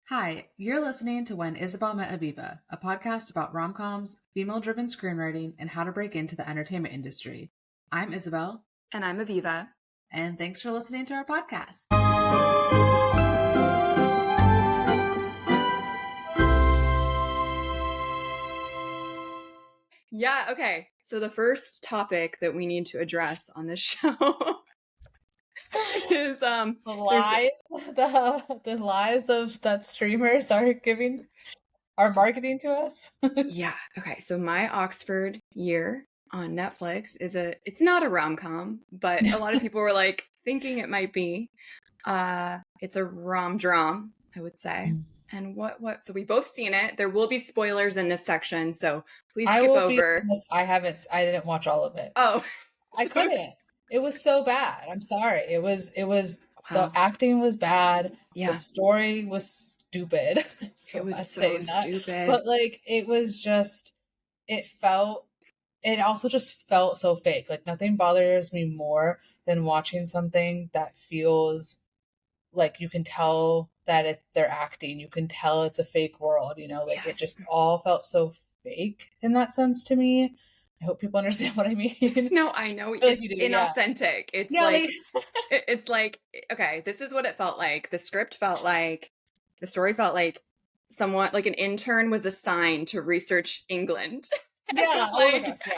Hi, you're listening to When Isabel Met Aviva, a podcast about rom-coms, female-driven screenwriting, and how to break into the entertainment industry. I'm Isabel. And I'm Aviva. And thanks for listening to our podcast. Yeah, okay. So the first topic that we need to address on this show is the lies of that streamers are marketing to us. Yeah, okay. So my Oxford year on Netflix it's not a rom-com, but a lot of people were like thinking it might be. It's a romdram, I would say. And so we both seen it. There will be spoilers in this section, so please skip over. I didn't watch all of it. Oh. I couldn't. It was so bad. I'm sorry. It was The acting was bad. Yeah. The story was stupid. It was so stupid. But it also just felt so fake. Like nothing bothers me more than watching something that feels like you can tell that they're acting. You can tell it's a fake world, yes. It just all felt so fake in that sense to me. I hope people understand what I mean. No, I know. It's inauthentic. Yeah. It's like, okay, this is what it felt like. The script felt like, the story felt like someone, like an intern was assigned to research England. Yeah. Oh my gosh, yeah.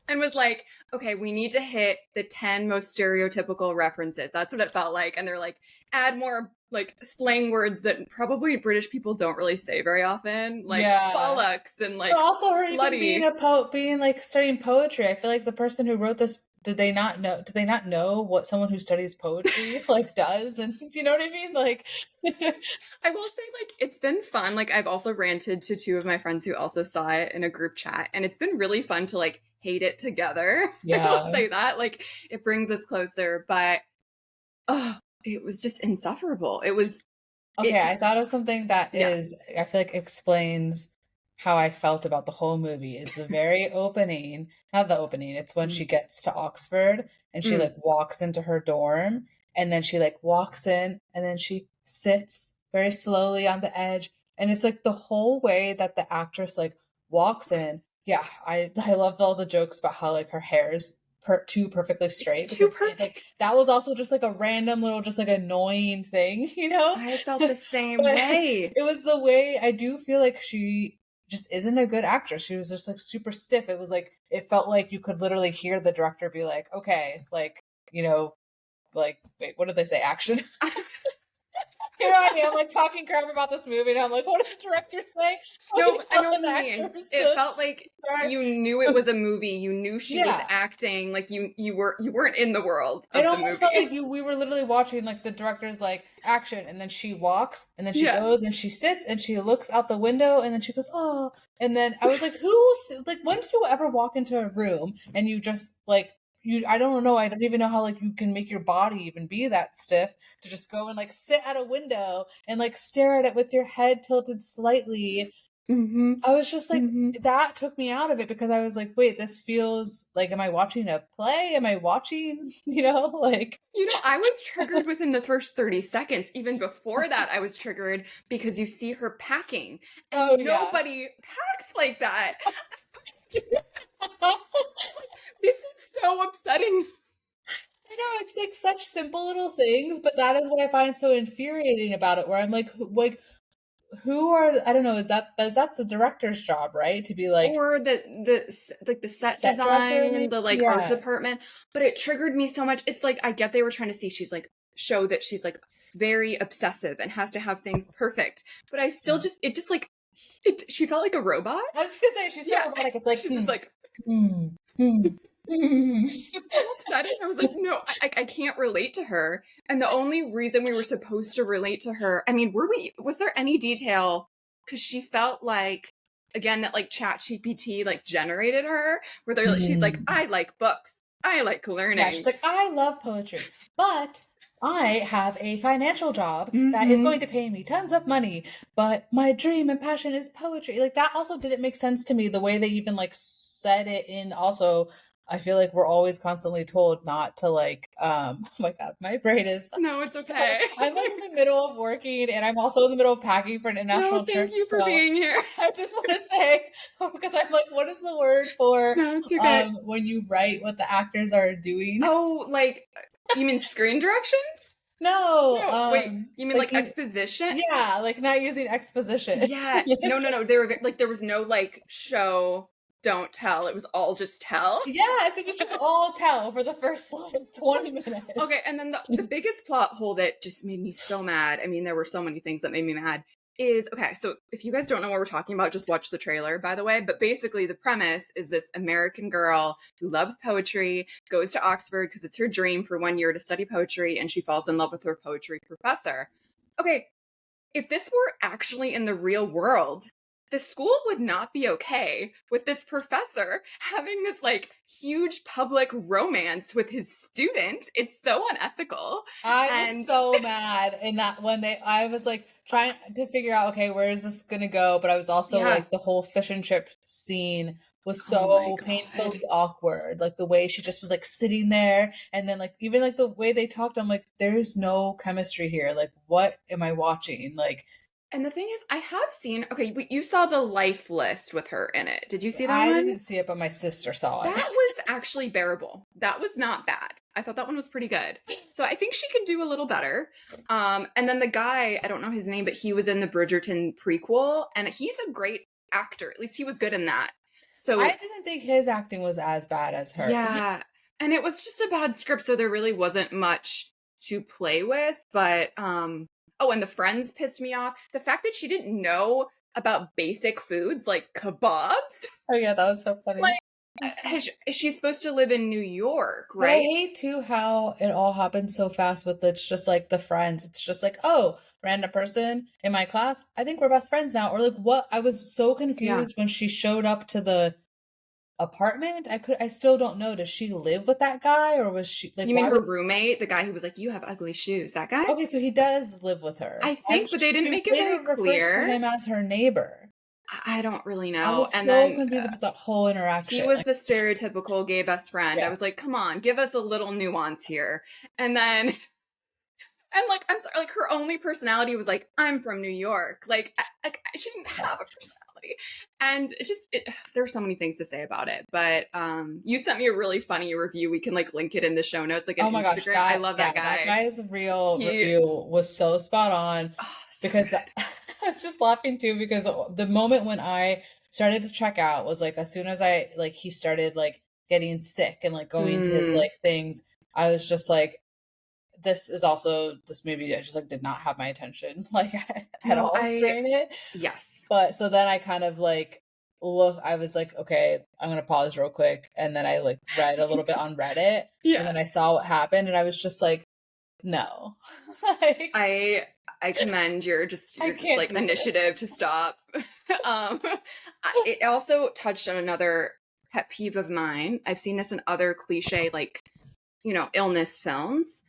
And was like, okay, we need to hit the 10 most stereotypical references. That's what it felt like. And they're like, add more slang words that probably British people don't really say very often, bollocks and but also her bloody. Even being a poet, studying poetry. I feel like the person who wrote this, did they not know what someone who studies poetry does? And you know what I mean? I will say it's been fun. I've also ranted to two of my friends who also saw it in a group chat, and it's been really fun to hate it together. Yeah. I will say that it brings us closer, but it was just insufferable. It was okay. I thought of something that I feel like explains how I felt about the whole movie. Is the very opening, not the opening, it's when she gets to Oxford and she walks into her dorm, and then she walks in and then she sits very slowly on the edge, and it's the whole way that the actress walks in. Yeah, I love all the jokes about how her hair is too perfectly straight. Too perfect. That was also just a random little annoying thing, I felt the same way. It was the way. I do feel like she just isn't a good actress. She was just super stiff. It was it felt like you could literally hear the director be like, okay, wait, what did they say? Action. You know what I mean? I'm talking crap about this movie, and I'm what does the director say? No, I know what you mean. It felt like you knew it was a movie. You knew she was acting. You weren't in the world of it almost felt like we were literally watching the director's action, and then she walks, and then she goes, and she sits, and she looks out the window, and then she goes, oh, and then I was when did you ever walk into a room and you just I don't know. I don't even know how you can make your body even be that stiff to just go and sit at a window and stare at it with your head tilted slightly. Mm-hmm. I was just that took me out of it, because I was wait, this feels am I watching a play? Am I watching, I was triggered within the first 30 seconds. Even before that, I was triggered because you see her packing, and nobody packs like that. This is so upsetting. I know, it's such simple little things, but that is what I find so infuriating about it, where I'm who are, I don't know, that's the director's job, right? To be or the set design and the art department. But it triggered me so much. It's I get they were trying to see show that she's very obsessive and has to have things perfect. But I still she felt like a robot. I was just gonna say, she's so robotic. It's she's just I was no, I can't relate to her. And the only reason we were supposed to relate to her, I mean, was there any detail? Because she felt again, that ChatGPT generated her, where she's I like books, I like learning. Yeah, she's I love poetry, but I have a financial job that is going to pay me tons of money, but my dream and passion is poetry. That also didn't make sense to me, the way they even said it in also I feel like we're always constantly told not to like, oh my God, my brain is. No, it's So okay. I'm like in the middle of working and I'm also in the middle of packing for an international No, trip. thank you for So being here. I just want to say, because I'm like, what is the word for No, it's okay. when you write what the actors are doing? Oh, like, you mean screen directions? No, No, wait, you mean like exposition? yeah, like not using exposition. Yeah, no. There was no like show, don't tell. It was all just tell. Yes, it was just all tell for the first like 20 minutes. Okay, and then the biggest plot hole that just made me so mad, I mean, there were so many things that made me mad, is, okay, so if you guys don't know what we're talking about, just watch the trailer, by the way, but basically the premise is this American girl who loves poetry, goes to Oxford because it's her dream for 1 year to study poetry, and she falls in love with her poetry professor. Okay, if this were actually in the real world, the school would not be okay with this professor having this like huge public romance with his student. It's so unethical. I was so mad in that when I was like trying to figure out, okay, where is this gonna go? But I was also like, the whole fish and chip scene was so painfully awkward. Like the way she just was like sitting there, and then like even like the way they talked, I'm like, there's no chemistry here. Like, what am I watching? Like, and the thing is, I have seen, okay, you saw the life list with her in it. Did you see that one? I didn't see it, but my sister saw it. That was actually bearable. That was not bad. I thought that one was pretty good. So I think she could do a little better. And then the guy, I don't know his name, but he was in the Bridgerton prequel, and he's a great actor. At least he was good in that. So I didn't think his acting was as bad as hers. Yeah. And it was just a bad script, so there really wasn't much to play with. But oh, and the friends pissed me off. The fact that she didn't know about basic foods like kebabs. Oh yeah, that was so funny. Like, she's supposed to live in New York, right? But I hate too how it all happened so fast with it's just like the friends. It's just like, oh, random person in my class. I think we're best friends now. Or like what? I was so confused when she showed up to the apartment. I still don't know. Does she live with that guy, or was she like? You mean her roommate, the guy who was like, "You have ugly shoes"? That guy? Okay, so he does live with her. I think, but they didn't make it very clear. Him as her neighbor. I don't really know. I was so confused about that whole interaction. He was the stereotypical gay best friend. I was like, come on, give us a little nuance here. And then, and like, I'm sorry, like her only personality was like, I'm from New York. Like, she didn't have a personality. And it's just, there are so many things to say about it. But you sent me a really funny review. We can like link it in the show notes, like on Instagram. Gosh, I love that guy. That guy's real review was so spot on. Because I was just laughing too, because the moment when I started to check out was like, as soon as he started like getting sick and like going to his like things, I was just like, this movie I just like did not have my attention like at all during it. Yes. But so then I kind of like I was like, okay, I'm going to pause real quick. And then I like read a little bit on Reddit and then I saw what happened and I was just like, no. Like, I commend your just like initiative to stop. It also touched on another pet peeve of mine. I've seen this in other cliche, like, illness films.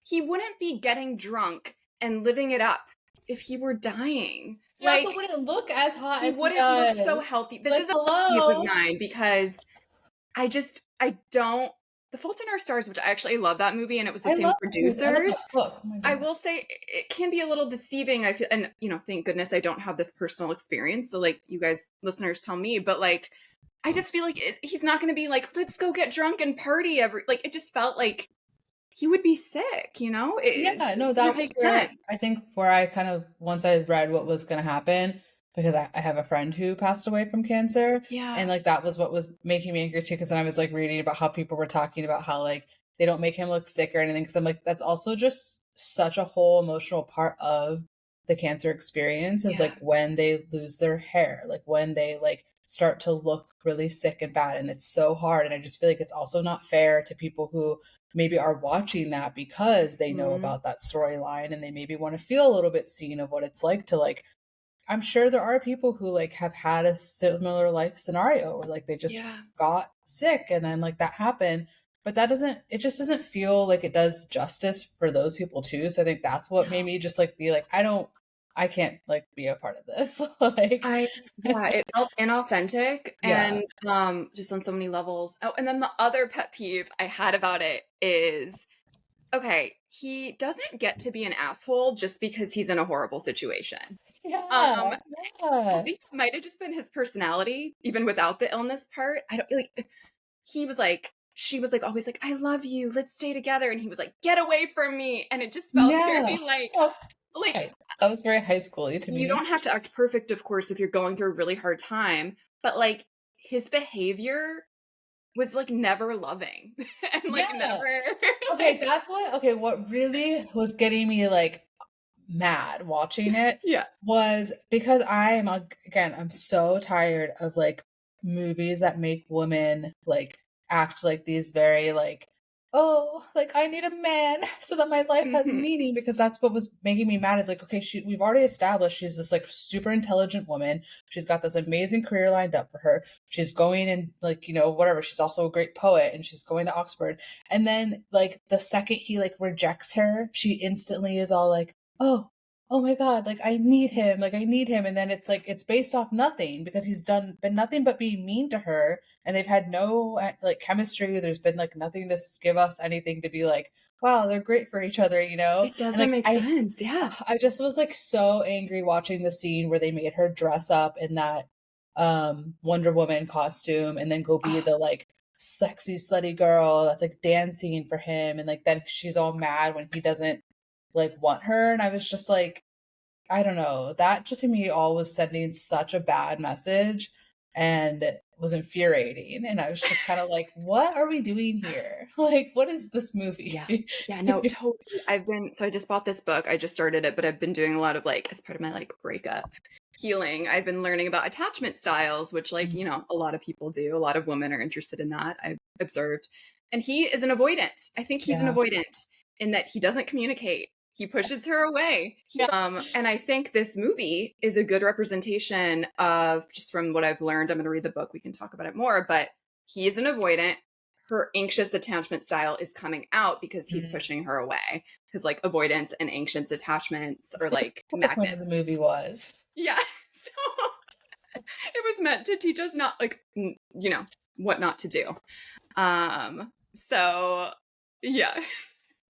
He wouldn't be getting drunk and living it up if he were dying. He also wouldn't look as hot as he wouldn't look so healthy. This is a pet peeve of mine because I don't. The Fault in Our Stars, which I actually love that movie, and it was the same producers. I will say it can be a little deceiving. I feel, and thank goodness I don't have this personal experience. So, like, you guys, listeners, tell me. But like, I just feel like he's not going to be like, let's go get drunk and party it just felt like he would be sick. That makes sense. I think where I kind of once I read what was going to happen. Because I have a friend who passed away from cancer. Yeah. And like that was what was making me angry too. Because then I was like reading about how people were talking about how like they don't make him look sick or anything. Because I'm like, that's also just such a whole emotional part of the cancer experience is like when they lose their hair, like when they like start to look really sick and bad. And it's so hard. And I just feel like it's also not fair to people who maybe are watching that because they know about that storyline and they maybe want to feel a little bit seen of what it's like to like, I'm sure there are people who like have had a similar life scenario where like they just got sick and then like that happened, but it just doesn't feel like it does justice for those people too. So I think that's what made me just like be like, I don't I can't like be a part of this. Like, it felt inauthentic yeah, and just on so many levels. Oh, and then the other pet peeve I had about it is, okay, he doesn't get to be an asshole just because he's in a horrible situation. yeah, Um, I yeah, think it might have just been his personality, even without the illness part. I don't like. He was like, she was like, always like, I love you, let's stay together, and he was like, get away from me, and it just felt yeah. very Oh, like right. That was very high schooly to you me. don't have to act perfect, of course, if you're going through a really hard time, but like his behavior was like never loving and like Yeah. never Okay, that's what. Okay, what really was getting me like mad watching it yeah. was because again, I'm so tired of like movies that make women like act like these very like, oh, like I need a man so that my life has Mhm. meaning, because that's what was making me mad. Is like, okay, we've already established she's this like super intelligent woman. She's got this amazing career lined up for her. She's going and like, whatever. She's also a great poet and she's going to Oxford. And then like the second he like rejects her, she instantly is all like, oh my god, like I need him, and then it's like it's based off nothing, because he's been nothing but being mean to her, and they've had no like chemistry. There's been like nothing to give us anything to be like, wow, they're great for each other, It and doesn't like make sense. Yeah. I just was like so angry watching the scene where they made her dress up in that Wonder Woman costume and then go be Oh, the like sexy slutty girl that's like dancing for him, and like then she's all mad when he doesn't like want her. And I was just like, I don't know, that just to me all was sending such a bad message and was infuriating. And I was just kind of like, what are we doing here? Like, what is this movie? yeah. Yeah, no, totally. I just bought this book. I just started it, but I've been doing a lot of like, as part of my like breakup healing, I've been learning about attachment styles, which like, a lot of people do. A lot of women are interested in that, I've observed. And he is an avoidant. I think he's an Yeah. avoidant in that he doesn't communicate. He pushes her away. Yeah. And I think this movie is a good representation of, just from what I've learned, I'm going to read the book, we can talk about it more, but he is an avoidant. Her anxious attachment style is coming out because he's Mm. pushing her away. Because like avoidance and anxious attachments are like What the point of the magnets. movie was. Yeah. So it was meant to teach us not like, what not to do. So yeah.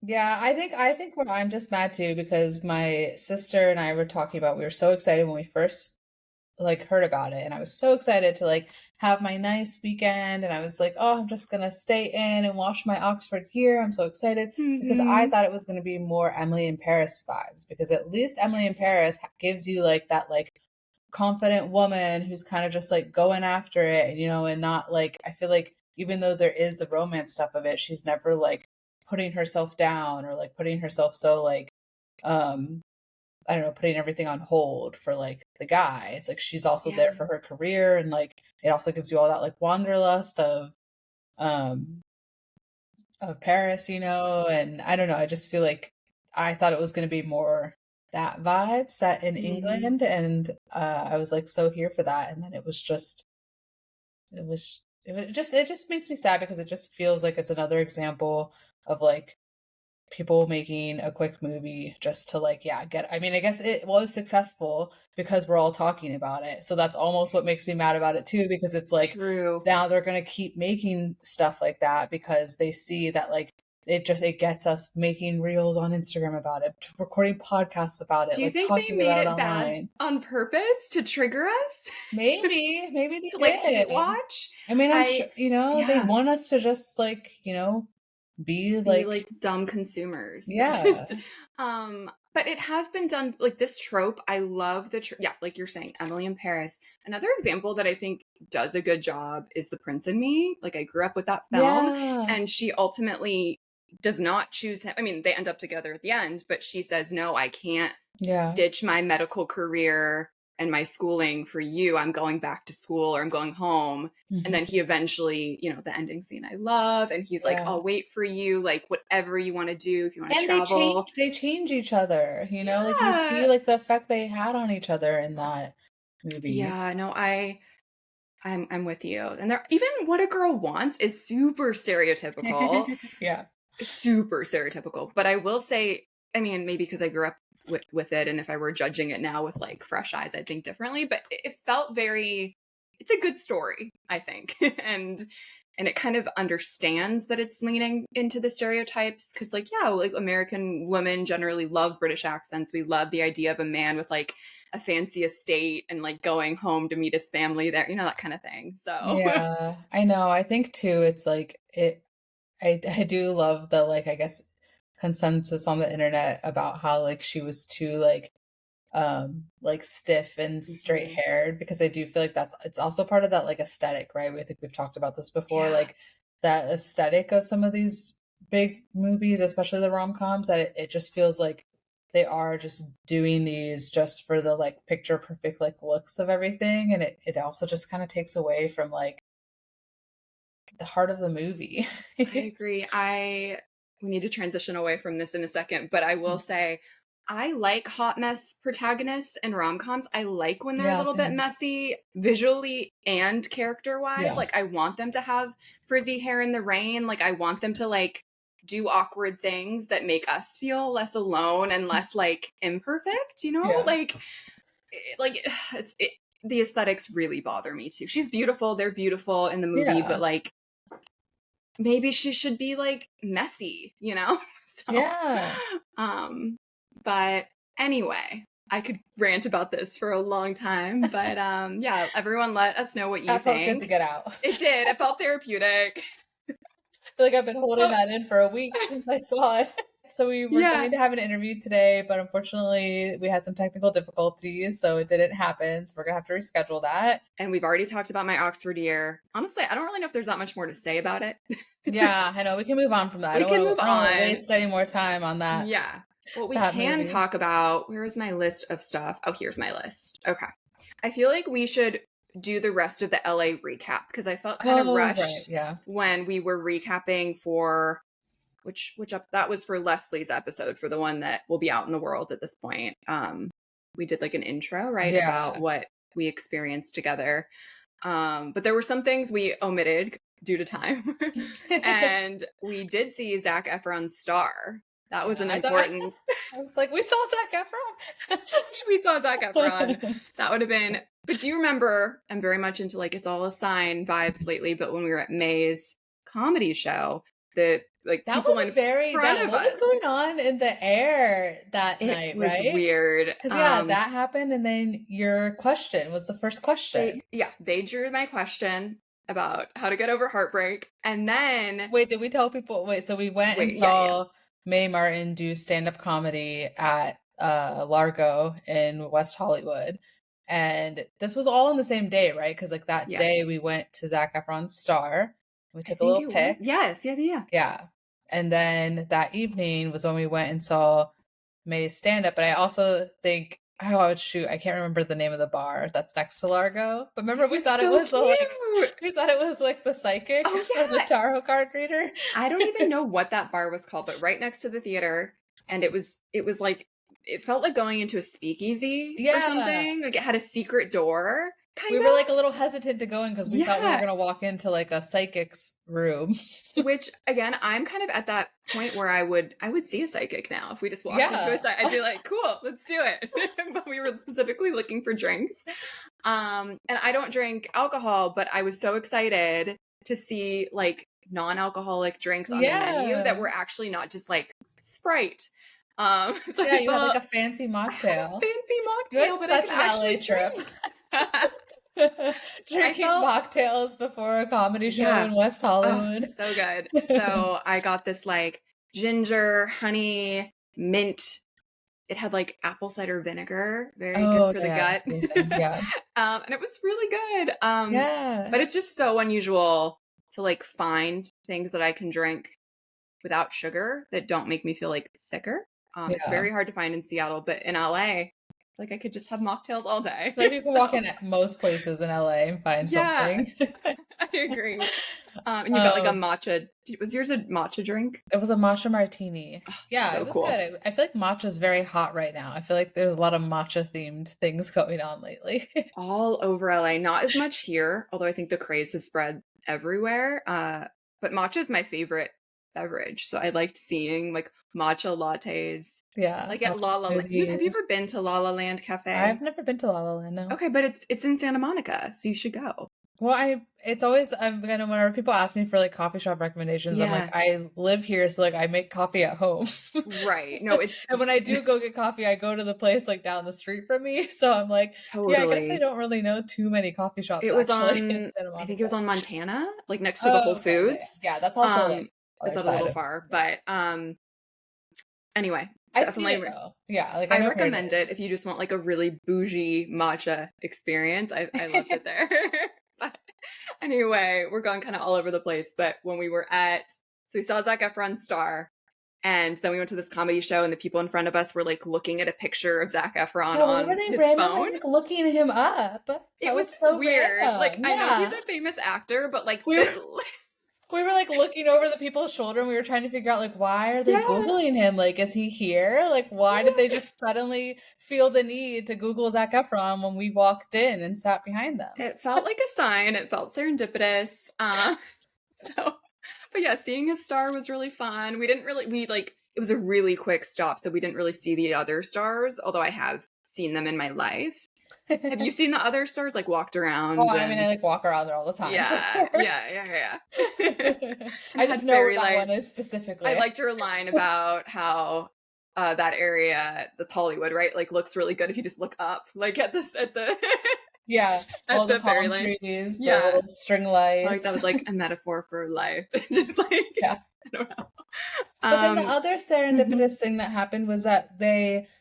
Yeah, I think what I'm just mad too, because my sister and I were talking about, we were so excited when we first like heard about it, and I was so excited to like have my nice weekend, and I was like, oh, I'm just gonna stay in and watch my Oxford here. I'm so excited because I Mm-hmm. thought it was gonna be more Emily in Paris vibes, because at least Emily in Yes. Paris gives you like that like confident woman who's kind of just like going after it, and and not like, I feel like even though there is the romance stuff of it, she's never like putting herself down or like putting herself so like um I don't know, putting everything on hold for like the guy. It's like she's also Yeah. there for her career, and like it also gives you all that like wanderlust um of Paris, and I don't know, I just feel like I thought it was going to be more that vibe set in Mm-hmm. England, and I was like so here for that, and then it just makes me sad, because it just feels like it's another example of like people making a quick movie just to like, yeah, get, I mean, I guess it was successful because we're all talking about it, so that's almost what makes me mad about it too, because it's like True. now they're going to keep making stuff like that because they see that like it gets us making reels on Instagram about it, recording podcasts about it, Do you like think they talking made about it it bad online. on purpose to trigger us? Maybe they To like hate did. watch? I mean, I'm I sure, they Yeah, want us to just like, be be like, like dumb consumers that yeah, just but it has been done like this trope. I love yeah, like you're saying, Emily in Paris. Another example that I think does a good job is The Prince and Me. Like I grew up with that film, yeah, and she ultimately does not choose him. I mean, they end up together at the end, but she says, "No, I can't yeah. ditch my medical career and my schooling for you. I'm going back to school, or I'm going home." And then Mhm. he eventually, the ending scene I love, and he's like, Yeah. I'll wait for you, like whatever you want to do, if you want to And they travel. change each other, like you Yeah. see like the effect they had on each other in that movie. Yeah, no, I'm with you. And there, even What a Girl Wants is super stereotypical. Yeah. Super stereotypical. But I will say, I mean, maybe because I grew up with it. And if I were judging it now with like fresh eyes, I'd think differently. But it felt it's a good story, I think. And it kind of understands that it's leaning into the stereotypes because, like, yeah, like American women generally love British accents. We love the idea of a man with like a fancy estate and like going home to meet his family there, that kind of thing. So Yeah, I know. I think too, it's like I do love the, like, I guess, consensus on the internet about how like she was too like stiff and straight Mhm. haired, because I do feel like it's also part of that like aesthetic, right? I think we've talked about this before, Yeah. like that aesthetic of some of these big movies, especially the rom-coms, that it just feels like they are just doing these just for the like picture perfect like looks of everything, and it also just kind of takes away from like the heart of the movie. I agree. We need to transition away from this in a second, but I will say I like hot mess protagonists and rom-coms. I like when they're a Yeah, little bit same. messy visually and character-wise. Yeah. Like I want them to have frizzy hair in the rain. Like I want them to like do awkward things that make us feel less alone and less like imperfect, Yeah. Like the aesthetics really bother me too. She's beautiful. They're beautiful in the movie, Yeah. but like maybe she should be like messy, So, Yeah. but anyway, I could rant about this for a long time, but yeah, everyone let us know what you That felt good to think. get out. It did. It felt therapeutic. I feel like I've been holding that in for a week since I saw it. So we were Yeah. going to have an interview today, but unfortunately we had some technical difficulties, so it didn't happen. So we're gonna have to reschedule that. And we've already talked about my Oxford year. Honestly, I don't really know if there's that much more to say about it. Yeah, I know. We can move on from that. We can move I don't want to on. waste any more time on that. Yeah. What we that can movie. talk about, where's my list of stuff? Oh, here's my list. Okay. I feel like we should do the rest of the LA recap because I felt kind of rushed Right, yeah. when we were recapping for which up that was for Leslie's episode, for the one that will be out in the world at this point. We did like an intro, right, about Yeah. what we experienced together. But there were some things we omitted due to time. And we did see Zac Efron's star. That was an important. I was like, we saw Zac Efron. We saw Zac Efron. That would have been. But do you remember? I'm very much into like it's all a sign vibes lately. But when we were at May's comedy show, the like That people was in very front of what us. was going on in the air that It night, was right? weird. Because that happened, and then your question was the first question. They drew my question about how to get over heartbreak, and then wait, did we tell people? Wait, so we went and saw Mae Martin do stand-up comedy at Largo in West Hollywood, and this was all on the same day, right? Because like that day we went to Zac Efron's Star. We took a little pic. Yes, yeah. And then that evening was when we went and saw May's stand-up. But I also think, I can't remember the name of the bar that's next to Largo. But remember, we thought it was like the psychic or the tarot card reader. I don't even know what that bar was called, but right next to the theater, and it was like it felt like going into a speakeasy or something. Like it had a secret door. We were like a little hesitant to go in because we thought we were going to walk into like a psychic's room. Which again, I'm kind of at that point where I would see a psychic now. If we just walked into a psychic, I'd be like, cool, let's do it. But we were specifically looking for drinks. And I don't drink alcohol, but I was so excited to see like non-alcoholic drinks on the menu that were actually not just like Sprite. So you had like a fancy mocktail. You had such an LA trip. Drinking mocktails before a comedy show in West Hollywood. Oh, so good. So I got this like ginger, honey, mint. It had like apple cider vinegar, very good for the gut. And it was really good. But it's just so unusual to like find things that I can drink without sugar that don't make me feel like sicker. It's very hard to find in Seattle, but in LA, like I could just have mocktails all day. Like you can walk in at most places in LA and find something. I agree. And you got like a matcha. Was yours a matcha drink? It was a matcha martini. So it was cool. good. I feel like matcha is very hot right now. I feel like there's a lot of matcha themed things going on lately. All over LA. Not as much here, although I think the craze has spread everywhere. But matcha is my favorite beverage. So I liked seeing like matcha lattes. Yeah. Like at La La Land. Have you ever been to La La Land Cafe? I've never been to La La Land, no. Okay, but it's in Santa Monica, so you should go. Well, it's always, I'm gonna, whenever people ask me for like coffee shop recommendations, I'm like, I live here, so like I make coffee at home. Right. No, it's and when I do go get coffee, I go to the place like down the street from me. So I'm like, totally. Yeah, I guess I don't really know too many coffee shops. It was actually, on, in Santa Monica. I think it was on Montana, like next to the Whole Foods. Yeah, that's also like it's a little far, but anyway. Definitely. I see it, though. Yeah, like I recommend it if you just want like a really bougie matcha experience. I loved it there. But anyway, we're going kind of all over the place. But when we were so we saw Zac Efron's Star, and then we went to this comedy show, and the people in front of us were like looking at a picture of Zac Efron on his phone, like, looking him up. It was so weird. Random. Like I know he's a famous actor, but like we were like looking over the people's shoulder, and we were trying to figure out like, why are they Googling him? Like, is he here? Like, why did they just suddenly feel the need to Google Zac Efron when we walked in and sat behind them? It felt like a sign. It felt serendipitous. But yeah, seeing his star was really fun. It was a really quick stop, so we didn't really see the other stars, although I have seen them in my life. Have you seen the other stars, like walked around? Oh, I mean, I like walk around there all the time. Yeah. I just know what that one is specifically. I liked your line about how that area, that's Hollywood, right? Like looks really good if you just look up, like at the yeah, all the palm trees, the little string lights. Like that was like a metaphor for life. Just like I don't know. But then the other serendipitous thing that happened was that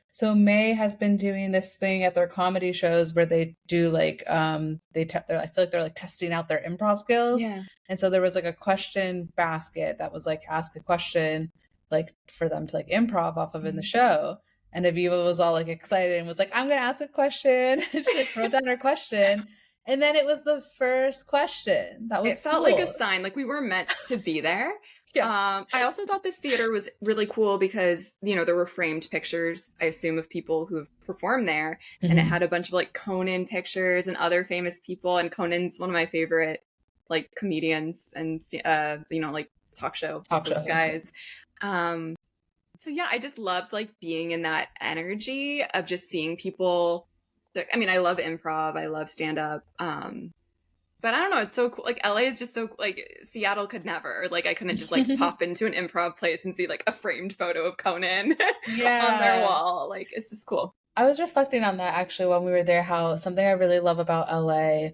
so May has been doing this thing at their comedy shows where they do like I feel like they're like testing out their improv skills. Yeah. And so there was like a question basket that was like ask a question like for them to like improv off of in the show. And Aviva was all like excited and was like, I'm gonna ask a question. She like wrote down her question. And then it was the first question. That was It felt like a sign, like we were meant to be there. Yeah. I also thought this theater was really cool because, there were framed pictures, I assume, of people who have performed there. Mm-hmm. And it had a bunch of like Conan pictures and other famous people. And Conan's one of my favorite like comedians and, like talk show guys. So yeah, I just loved like being in that energy of just seeing people. I love improv. I love stand up. But I don't know, it's so cool. Like LA is just so like Seattle could never. Like I couldn't just like pop into an improv place and see like a framed photo of Conan on their wall. Like it's just cool. I was reflecting on that actually when we were there, how something I really love about LA,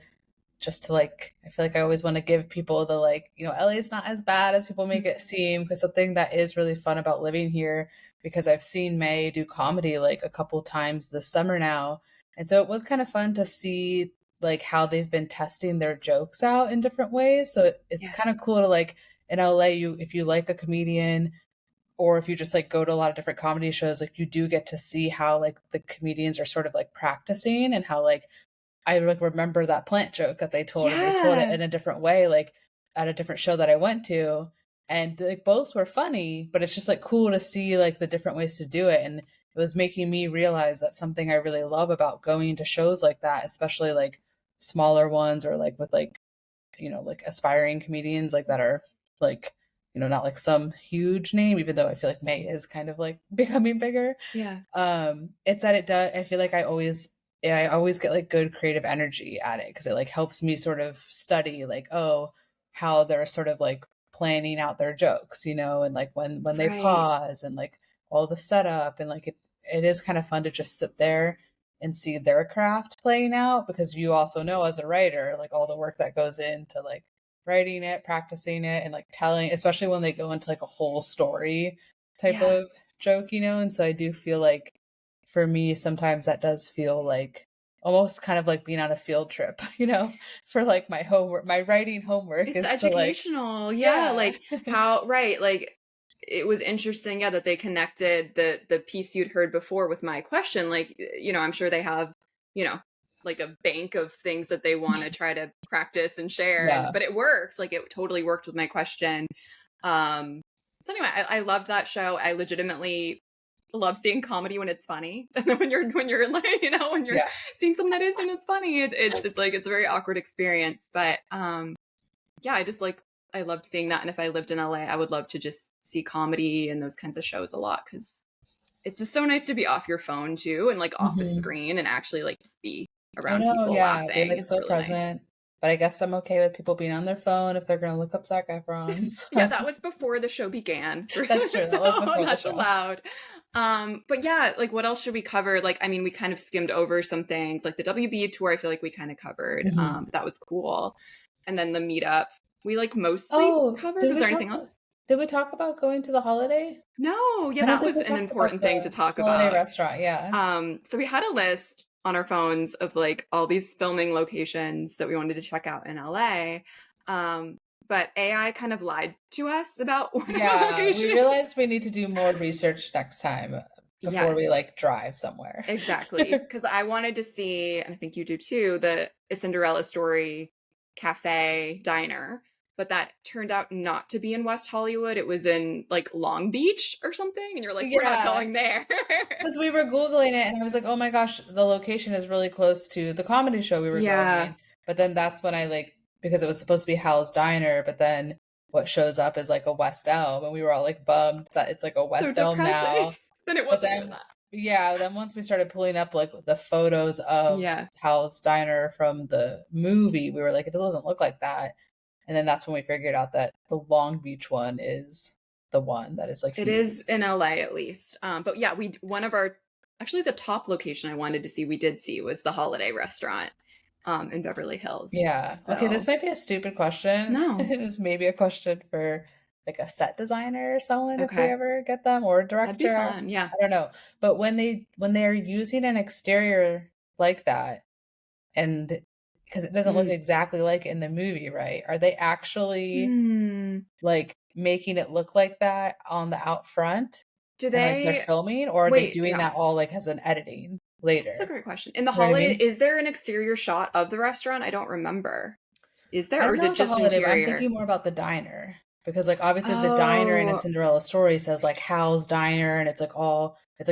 just to like, I feel like I always want to give people the like, LA is not as bad as people make it seem, because something that is really fun about living here, because I've seen May do comedy like a couple times this summer now. And so it was kind of fun to see like how they've been testing their jokes out in different ways. So it's kind of cool to like in LA, if you like a comedian or if you just like go to a lot of different comedy shows, like you do get to see how like the comedians are sort of like practicing, and how like I like remember that plant joke that they told. They told it in a different way, like at a different show that I went to, and like both were funny, but it's just like cool to see like the different ways to do it. And it was making me realize that something I really love about going to shows like that, especially like smaller ones or like with like, like aspiring comedians like that are like, not like some huge name, even though I feel like May is kind of like becoming bigger. Yeah. It's that it does. I feel like I always get like good creative energy at it, because it like helps me sort of study like, how they're sort of like planning out their jokes, and like when they pause and like all the setup, and like it is kind of fun to just sit there and see their craft playing out, because you also know as a writer, like all the work that goes into like writing it, practicing it, and like telling, especially when they go into like a whole story type of joke, and so I do feel like for me, sometimes that does feel like almost kind of like being on a field trip, for like my homework, my writing homework. It's educational. To, like, like how, like it was interesting, that they connected the piece you'd heard before with my question. Like, I'm sure they have, like a bank of things that they want to try to practice and share, but it worked. Like it totally worked with my question. So anyway, I loved that show. I legitimately love seeing comedy when it's funny. And then when you're like, when you're seeing something that isn't as funny, it's like, it's a very awkward experience. But I just like loved seeing that. And if I lived in LA, I would love to just see comedy and those kinds of shows a lot, because it's just so nice to be off your phone too, and like off a screen, and actually like just be I around know, people yeah, they laughing. look It's so really nice. present. But I guess I'm okay with people being on their phone if they're going to look up Zac Efron. Yeah, that was before the show began. That's true. That was before the That's show. allowed. But yeah, like what else should we cover? Like, I mean, we kind of skimmed over some things. Like the WB tour, I feel like we kind of covered. But that was cool. And then the meetup, we like mostly covered. Was there anything else? Did we talk about going to the holiday? No, yeah, that was an important thing to talk about. Holiday restaurant, yeah. So we had a list on our phones of like all these filming locations that we wanted to check out in LA. But AI kind of lied to us about locations. We realized we need to do more research next time before we like drive somewhere. Exactly. Because I wanted to see, and I think you do too, the A Cinderella Story cafe diner. But that turned out not to be in West Hollywood. It was in like Long Beach or something. And you're like, we're not going there. Because we were Googling it and I was like, oh my gosh, the location is really close to the comedy show we were going. But then that's when I because it was supposed to be Hal's Diner, but then what shows up is like a West Elm. And we were all like bummed that it's like a West Elm now. Then it wasn't that. Yeah, then once we started pulling up like the photos of Hal's Diner from the movie, we were like, it doesn't look like that. And then that's when we figured out that the Long Beach one is the one that is like it used. Is in LA at least. But yeah, the top location I wanted to see, we did see, was the Holiday Restaurant in Beverly Hills. Yeah. So. Okay, this might be a stupid question. No. It's maybe a question for like a set designer or someone if we ever get them, or a director. That'd be fun, yeah. I don't know. But when they're using an exterior like that, and because it doesn't look exactly like in the movie, right? Are they actually like making it look like that on the out front? Do they? And, like, they're filming, or are they doing that all like as an editing later? That's a great question. In the Holiday, is there an exterior shot of the restaurant? I don't remember. Is there, or is it just Holiday, interior? I'm thinking more about the diner, because like obviously the diner in A Cinderella Story says like Hal's Diner, and it's like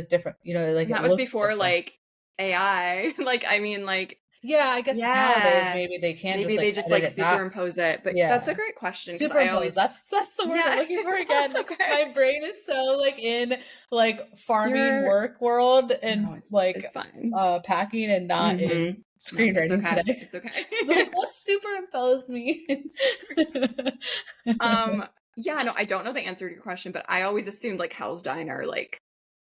different, you know, like, and that was before different. Like AI. Like, I mean, like. Yeah, I guess nowadays maybe they can. Maybe they just like superimpose it. But that's a great question. Superimpose. That's the word I'm looking for again. Like, my brain is so like in like farming work world and it's fine. Packing and not in screenwriting today. It's okay. Like, what superimpose me? Yeah, no, I don't know the answer to your question, but I always assumed like Hal's Diner like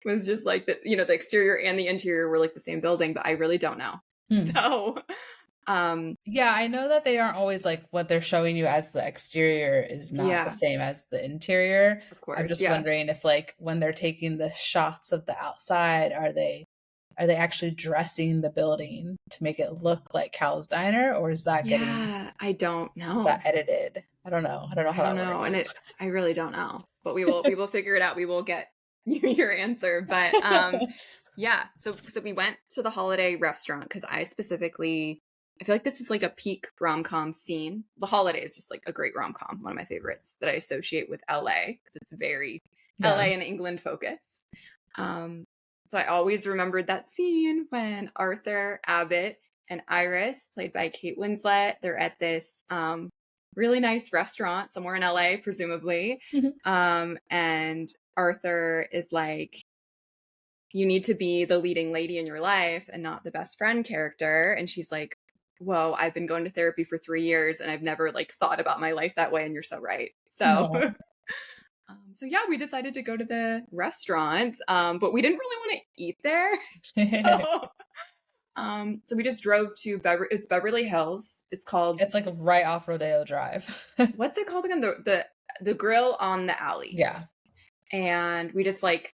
was just like the, you know, the exterior and the interior were like the same building, but I really don't know. So, yeah, I know that they aren't always like what they're showing you as the exterior is not the same as the interior. Of course. I'm just wondering if like when they're taking the shots of the outside, are they actually dressing the building to make it look like Hal's Diner, or is that getting? Yeah, I don't know. Is that edited? I don't know. I don't know how that works. And I really don't know. But we will figure it out. We will get you your answer. But yeah, so we went to the Holiday Restaurant because I feel like this is like a peak rom-com scene. The Holiday is just like a great rom-com, one of my favorites that I associate with LA because it's very LA and England focused. So I always remembered that scene when Arthur, Abbott, and Iris, played by Kate Winslet, they're at this really nice restaurant somewhere in LA, presumably. And Arthur is like, you need to be the leading lady in your life and not the best friend character. And she's like, whoa, I've been going to therapy for 3 years and I've never like thought about my life that way. And you're so right. So, so yeah, we decided to go to the restaurant, but we didn't really want to eat there. So we just drove to Beverly Hills. It's like right off Rodeo Drive. What's it called again? The Grill on the Alley. Yeah. And we just like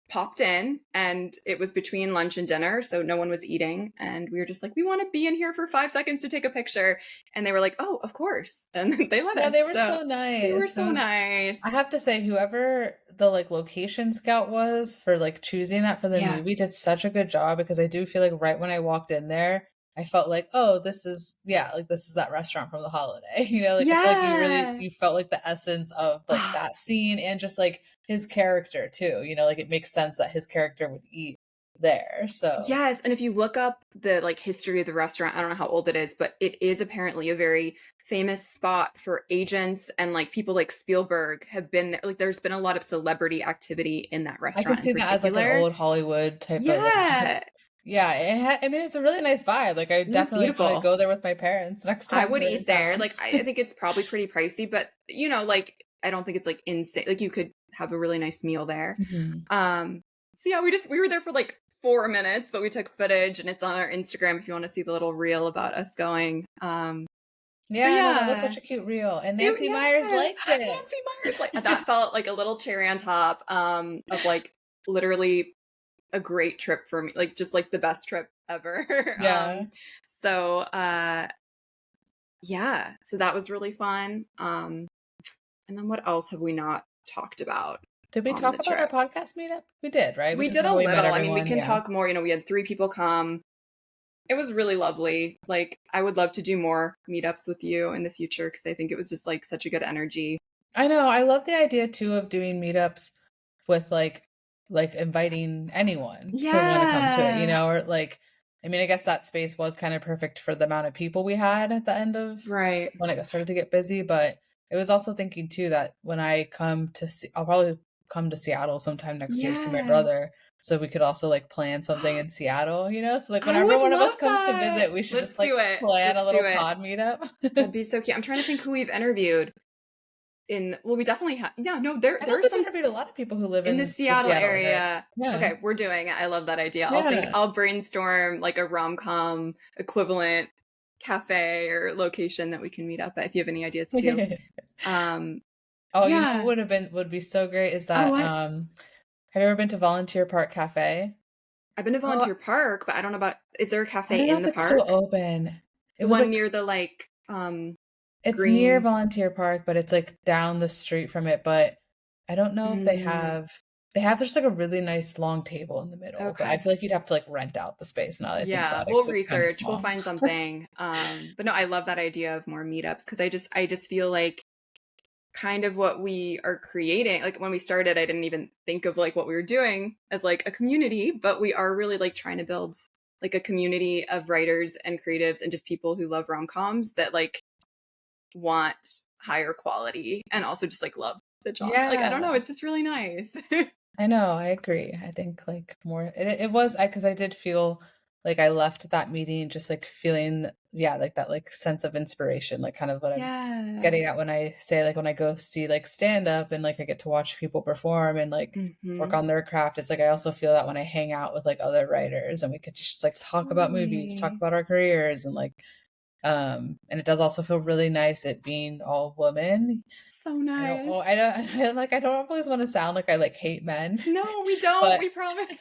popped in, and it was between lunch and dinner, so no one was eating, and we were just like, we want to be in here for 5 seconds to take a picture, and they were like, oh, of course, and they let us. Yeah, they were so nice. They were so nice. I have to say, whoever the like location scout was for like choosing that for the movie did such a good job, because I do feel like right when I walked in there, I felt like, oh, this is that restaurant from the Holiday. You know, like I feel like you felt like the essence of like that scene, and just like his character too. You know, like it makes sense that his character would eat there. So yes, and if you look up the like history of the restaurant, I don't know how old it is, but it is apparently a very famous spot for agents, and like people like Spielberg have been there. Like there's been a lot of celebrity activity in that I could restaurant in see that as like an particular. old Hollywood type of like, just like, Yeah, yeah, I mean, it's a really nice vibe. Like, I it was definitely want to beautiful. go there with my parents next I time would they're in eat there. town. Like I think it's probably pretty pricey, but you know, like I don't think it's like insane. Like you could have a really nice meal there. Mhm. So yeah, we were there for like 4 minutes, but we took footage and it's on our Instagram if you want to see the little reel about us going. But Yeah, no, that was yeah, such a cute reel, and Nancy Myers yeah, liked it. Nancy Myers, like that felt like a little cherry on top of like literally a great trip for me, like just like the best trip ever. Yeah. So yeah, so that was really fun. And then what else have we not talked about Did we on talk the about our trip? podcast meetup? We did, right? We We talked did about a how we met little. I mean, we everyone. can Yeah. talk more. You know, we had 3 people come. It was really lovely. Like, I would love to do more meetups with you in the future because I think it was just like such a good energy. I know. I love the idea too of doing meetups with like inviting anyone to want to come to it, Yeah. or like, I mean, I guess that space was kind of perfect for the amount of people we had at the end of Right. when it started to get busy, but it was also thinking too that when I come to see, I'll probably come to Seattle sometime next year to see my Yeah. brother, so we could also like plan something in Seattle, so like I whenever would one of us love comes to that. visit, we should Let's just like do it. plan a Let's do little it. pod meetup. That'd be so cute. I'm trying to think who we've interviewed well, we definitely have. Yeah, no, I there thought are we've some interviewed a lot of people who live in the in the Seattle Seattle area. area. Yeah. Okay, we're doing it. I love that idea. Yeah. I'll brainstorm like a rom-com equivalent cafe or location that we can meet up at if you have any ideas too. Um Oh, yeah. what would be so great is Oh, that what? have you ever been to Volunteer Park Cafe? I've been to Oh, Volunteer Park, but I don't know about is there a I cafe don't know in if the it's still park? open. It The was one like near the like it's near green Volunteer Park, but it's like down the street from it, but I don't know if mm, they have just like a really nice long table in the middle, but I okay. feel like you'd have to like rent out the space now that I think Yeah, about it we'll 'cause it's kind of research. We'll small. find something. But no, I love that idea of more meetups because I just feel like kind of what we are creating. Like when we started, I didn't even think of like what we were doing as like a community, but we are really like trying to build like a community of writers and creatives and just people who love rom-coms that like want higher quality and also just like love the genre. Like I don't know, Yeah. it's just really nice. I know, I agree. I think like more it was I because I did feel like I left that meeting just like feeling yeah, like that like sense of inspiration, like kind of what I'm Yeah. getting at when I say like when I go see like stand up and like I get to watch people perform and like work Hmm. on their craft. It's like I also feel that when I hang out with like other writers and we could just like talk about movies, talk Totally. about our careers and like and it does also feel really nice it being all women. So nice. I don't I don't always want to sound like I like hate men, No, we don't. but We promise.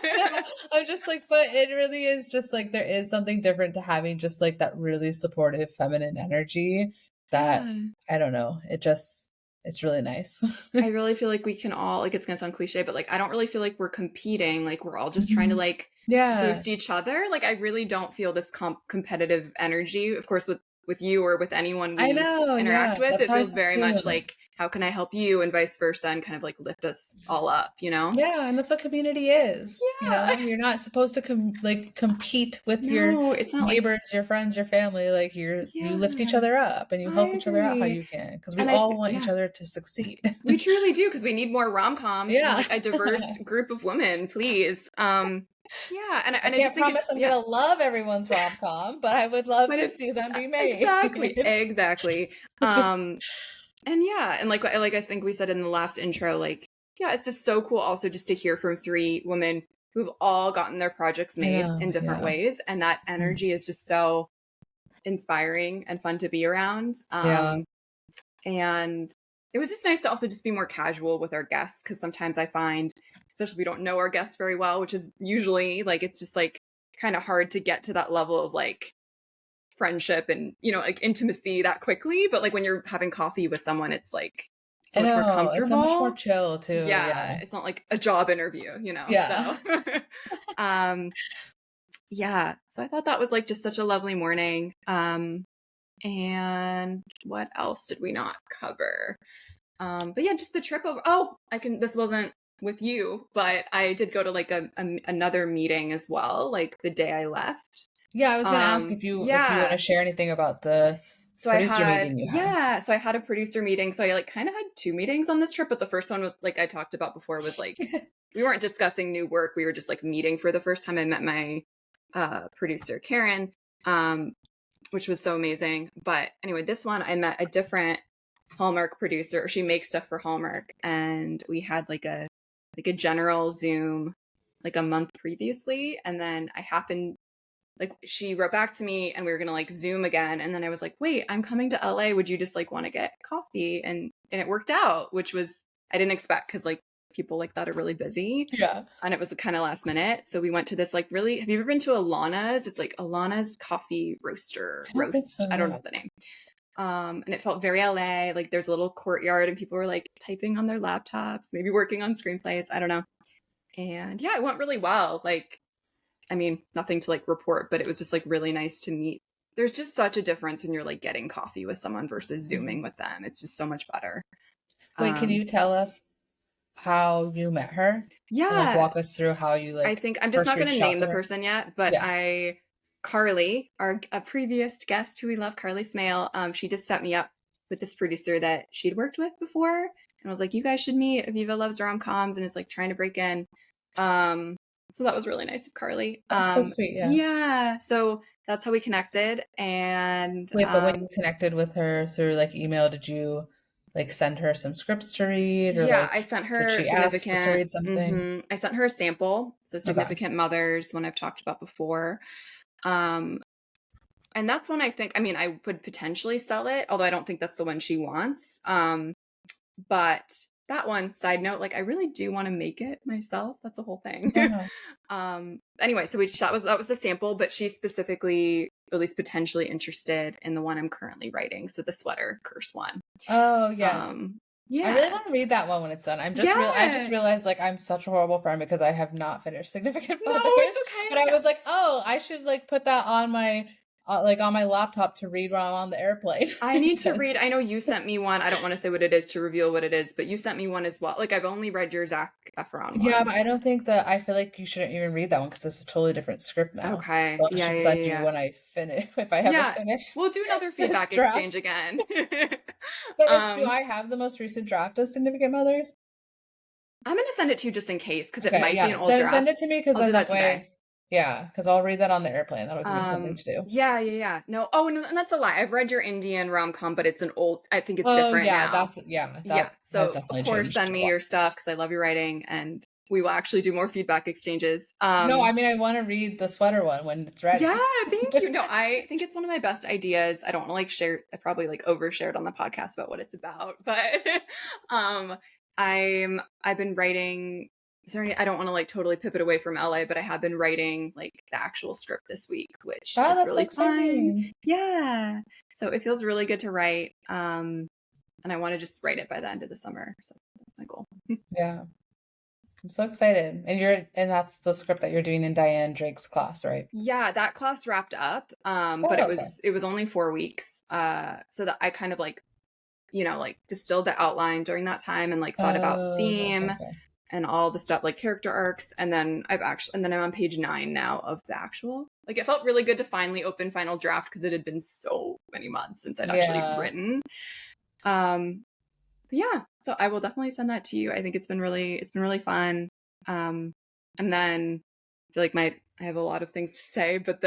no, I'm just like, but it really is just like there is something different to having just like that really supportive feminine energy that Yeah. I don't know. It's really nice. I really feel like we can all like it's gonna sound cliche, but like I don't really feel like we're competing. Like we're all just trying to Mhm. like Yeah. boost each other. Like I really don't feel this competitive energy. Of course, with you or with anyone I we know. interact Yeah. with, That's it how I feels feel very much too. like how can I help you and vice versa, and kind of like lift us all up. You know? Yeah, and that's what community is. Yeah. You're not supposed to compete with your No, it's not like neighbors, your friends, your family. Like you lift each yeah. other up and you I help each other out how agree, you can because we and all want each yeah. other to succeed. We truly do because we need more rom-coms from Yeah. like a diverse group of women, please. Yeah, I and I just can't think promise it's I'm yeah, gonna love everyone's rom-com, but I would love but to it's see them be exactly, made. exactly. And yeah, and like I think we said in the last intro, like yeah, it's just so cool also just to hear from 3 women who've all gotten their projects I made know, in different yeah. ways, and that Mm. energy is just so inspiring and fun to be around. Yeah. And it was just nice to also just be more casual with our guests because sometimes I find, especially if we don't know our guests very well, which is usually like it's just like kind of hard to get to that level of like friendship and like intimacy that quickly. But like when you're having coffee with someone, it's like so I much more know, it's so much more comfortable. chill too, Yeah, yeah. it's not like a job interview. Yeah. So um yeah, so I thought that was like just such a lovely morning. And what else did we not cover? But yeah, just the trip over. Oh, this wasn't with you, but I did go to like another meeting as well, like the day I left. Yeah, I was going to ask if you want to share anything about the producer meeting you had. So I had a producer meeting. So I like kind of had 2 meetings on this trip, but the first one was like I talked about before was like we weren't discussing new work. We were just like meeting for the first time. I met my producer Karen, which was so amazing. But anyway, this one I met a different Hallmark producer. She makes stuff for Hallmark, and we had like a general Zoom like a month previously, and then I happened like she wrote back to me and we were gonna like Zoom again, and then I was like, wait, I'm coming to LA, would you just like want to get coffee? And it worked out, which was I didn't expect, because like people like that are really busy. Yeah. And it was kind of last minute, so we went to this like really, have you ever been to Alana's? It's like Alana's coffee roast. I don't know the name. And it felt very LA. Like there's a little courtyard and people were like typing on their laptops, maybe working on screenplays, I don't know. And yeah, it went really well. Like, I mean, nothing to like report, but it was just like really nice to meet. There's just such a difference when you're like getting coffee with someone versus Zooming with them. It's just so much better. Wait, can you tell us how you met her? Yeah. And, like, walk us through how you like. I think I'm just not going to name the person yet, but Yeah. Carly, a previous guest who we love, Carly Smale, she just set me up with this producer that she'd worked with before. And I was like, you guys should meet. Aviva loves rom-coms and is like trying to break in. So that was really nice of Carly. That's so sweet, yeah. Yeah. So that's how we connected. And wait, but when you connected with her through like email, did you like send her some scripts to read? Or, yeah, like, I sent her did she significant ask to read something? I sent her a sample. So Significant Mothers, one I've talked about before. And that's one I think, I mean, I would potentially sell it, although I don't think that's the one she wants. But that one, side note, like I really do want to make it myself. That's a whole thing. Anyway, so that was the sample, but she's specifically, at least potentially interested in the one I'm currently writing. So the sweater curse one. Oh yeah. Yeah. I really want to read that one when it's done. I just realized like I'm such a horrible friend because I have not finished Significant Mothers. No, it's okay. But I was like, oh, I should like put that on my on my laptop to read when I'm on the airplane. I need to read. I know you sent me one. I don't want to say what it is to reveal what it is, but you sent me one as well. Like I've only read your Zac Efron one. Yeah, but I don't think I feel like you shouldn't even read that one because it's a totally different script now. Okay. So I should send you when I finish, if I haven't finished. We'll do another feedback exchange again. Do I have the most recent draft of Significant Mothers? I'm going to send it to you just in case, because it might be an old draft. Send it to me because that way. Yeah, because I'll read that on the airplane. That'll give me something to do. Yeah. No, no, and that's a lie. I've read your Indian rom-com, but it's an old. I think it's different now. So of course, send me your stuff because I love your writing, and we will actually do more feedback exchanges. No, I mean I want to read the sweater one when it's ready. Yeah, thank you. No, I think it's one of my best ideas. I don't want to like share. I probably like overshared on the podcast about what it's about, but I've been writing. I don't want to like totally pivot away from LA, but I have been writing like the actual script this week, which is really fun. Yeah. So it feels really good to write. And I want to just write it by the end of the summer. So that's my goal. Yeah. I'm so excited. And that's the script that you're doing in Diane Drake's class, right? Yeah, that class wrapped up. But it was only 4 weeks. So that I kind of like, like distilled the outline during that time and like thought about theme. And all the stuff like character arcs, and then I'm on page 9 now of the actual. Like it felt really good to finally open final draft because it had been so many months since I'd actually written. But yeah, so I will definitely send that to you. I think it's been really fun. And then I feel like I have a lot of things to say, but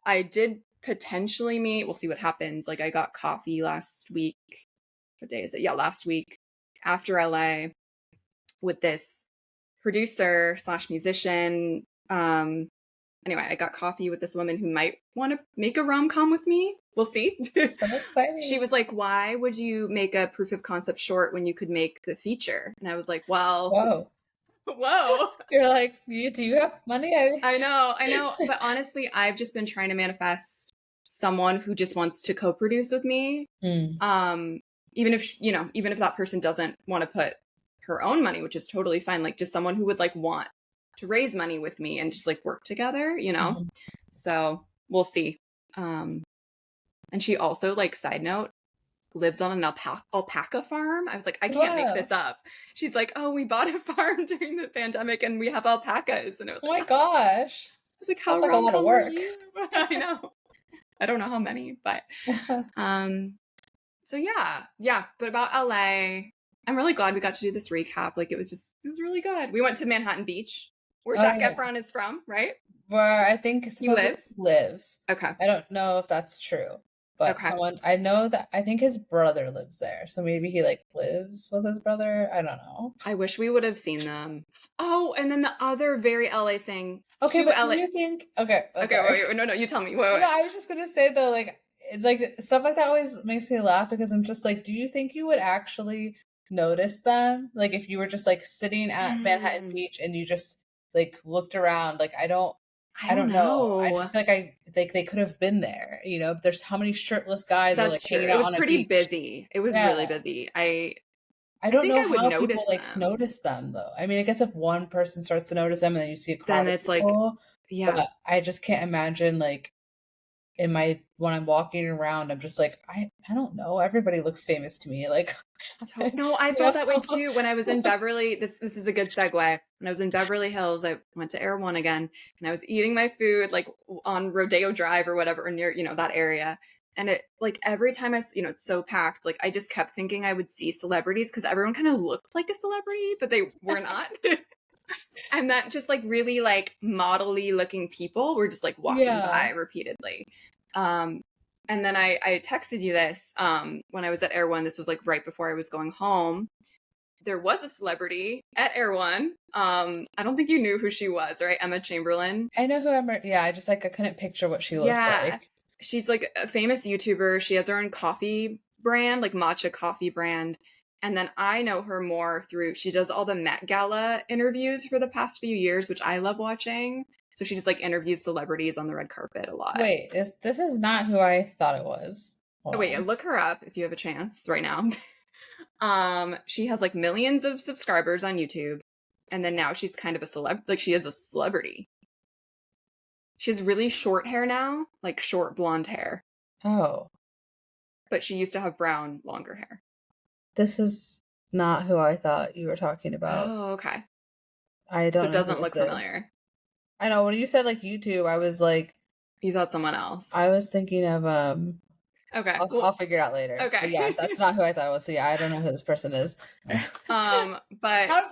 I did potentially meet. We'll see what happens. Like I got coffee last week. What day is it? Yeah, last week after LA. With this producer / musician. Anyway, I got coffee with this woman who might want to make a rom-com with me. We'll see. So exciting. She was like, why would you make a proof of concept short when you could make the feature? And I was like, well, whoa. You're like, do you have money? I know. But honestly, I've just been trying to manifest someone who just wants to co-produce with me. Even if that person doesn't want to put her own money, which is totally fine, like just someone who would like want to raise money with me and just like work together, So we'll see. And she also, like, side note, lives on an alpaca farm. I was like, I can't make this up. She's like, oh, we bought a farm during the pandemic and we have alpacas. And I was Oh like, my gosh. I was like, how that's like a lot of work. I know. I don't know how many, but so yeah. But about LA, I'm really glad we got to do this recap. Like, it was really good. We went to Manhattan Beach, where Zac Efron is from, right? Where I think he lives. Okay. I don't know if that's true, but I think his brother lives there. So maybe he like lives with his brother. I don't know. I wish we would have seen them. Oh, and then the other very LA thing. Okay, but do you think? Okay. Wait, no, you tell me. Wait. No, I was just gonna say though, like stuff like that always makes me laugh because I'm just like, do you think you would actually notice them? Like if you were just like sitting at Manhattan Beach and you just like looked around, like I don't know. I just feel like they could have been there. You know, there's how many shirtless guys are like hanging out on a beach. It was pretty busy. It was really busy. I don't know how people like notice them though. I mean, I guess if one person starts to notice them and then you see a crowd then it's of people, like, yeah. But I just can't imagine like when I'm walking around, I'm just like, I don't know. Everybody looks famous to me. Like, no, I felt that way too when I was in Beverly. This is a good segue. When I was in Beverly Hills, I went to Air One again, and I was eating my food like on Rodeo Drive or whatever, or near that area. And it like every time it's so packed, like I just kept thinking I would see celebrities because everyone kind of looked like a celebrity, but they were not. And that just like really like model-y looking people were just like walking by repeatedly. And then I texted you this when I was at Air One. This was like right before I was going home. There was a celebrity at Air One. I don't think you knew who she was, right? Emma Chamberlain. I know who Emma. Yeah, I just like I couldn't picture what she looked like. She's like a famous YouTuber. She has her own coffee brand, like matcha coffee brand. And then I know her more through, she does all the Met Gala interviews for the past few years, which I love watching. So she just like interviews celebrities on the red carpet a lot. Wait, this is not who I thought it was. Wait, look her up if you have a chance right now. She has like millions of subscribers on YouTube. And then now she's kind of a she is a celebrity. She has really short hair now, like short blonde hair. Oh. But she used to have brown, longer hair. This is not who I thought you were talking about. Oh, okay. I don't know. So it doesn't look familiar. I know. When you said like YouTube, I was like... You thought someone else. I was thinking of... Okay. I'll figure it out later. Okay. But yeah, that's not who I thought it was. So yeah, I don't know who this person is. But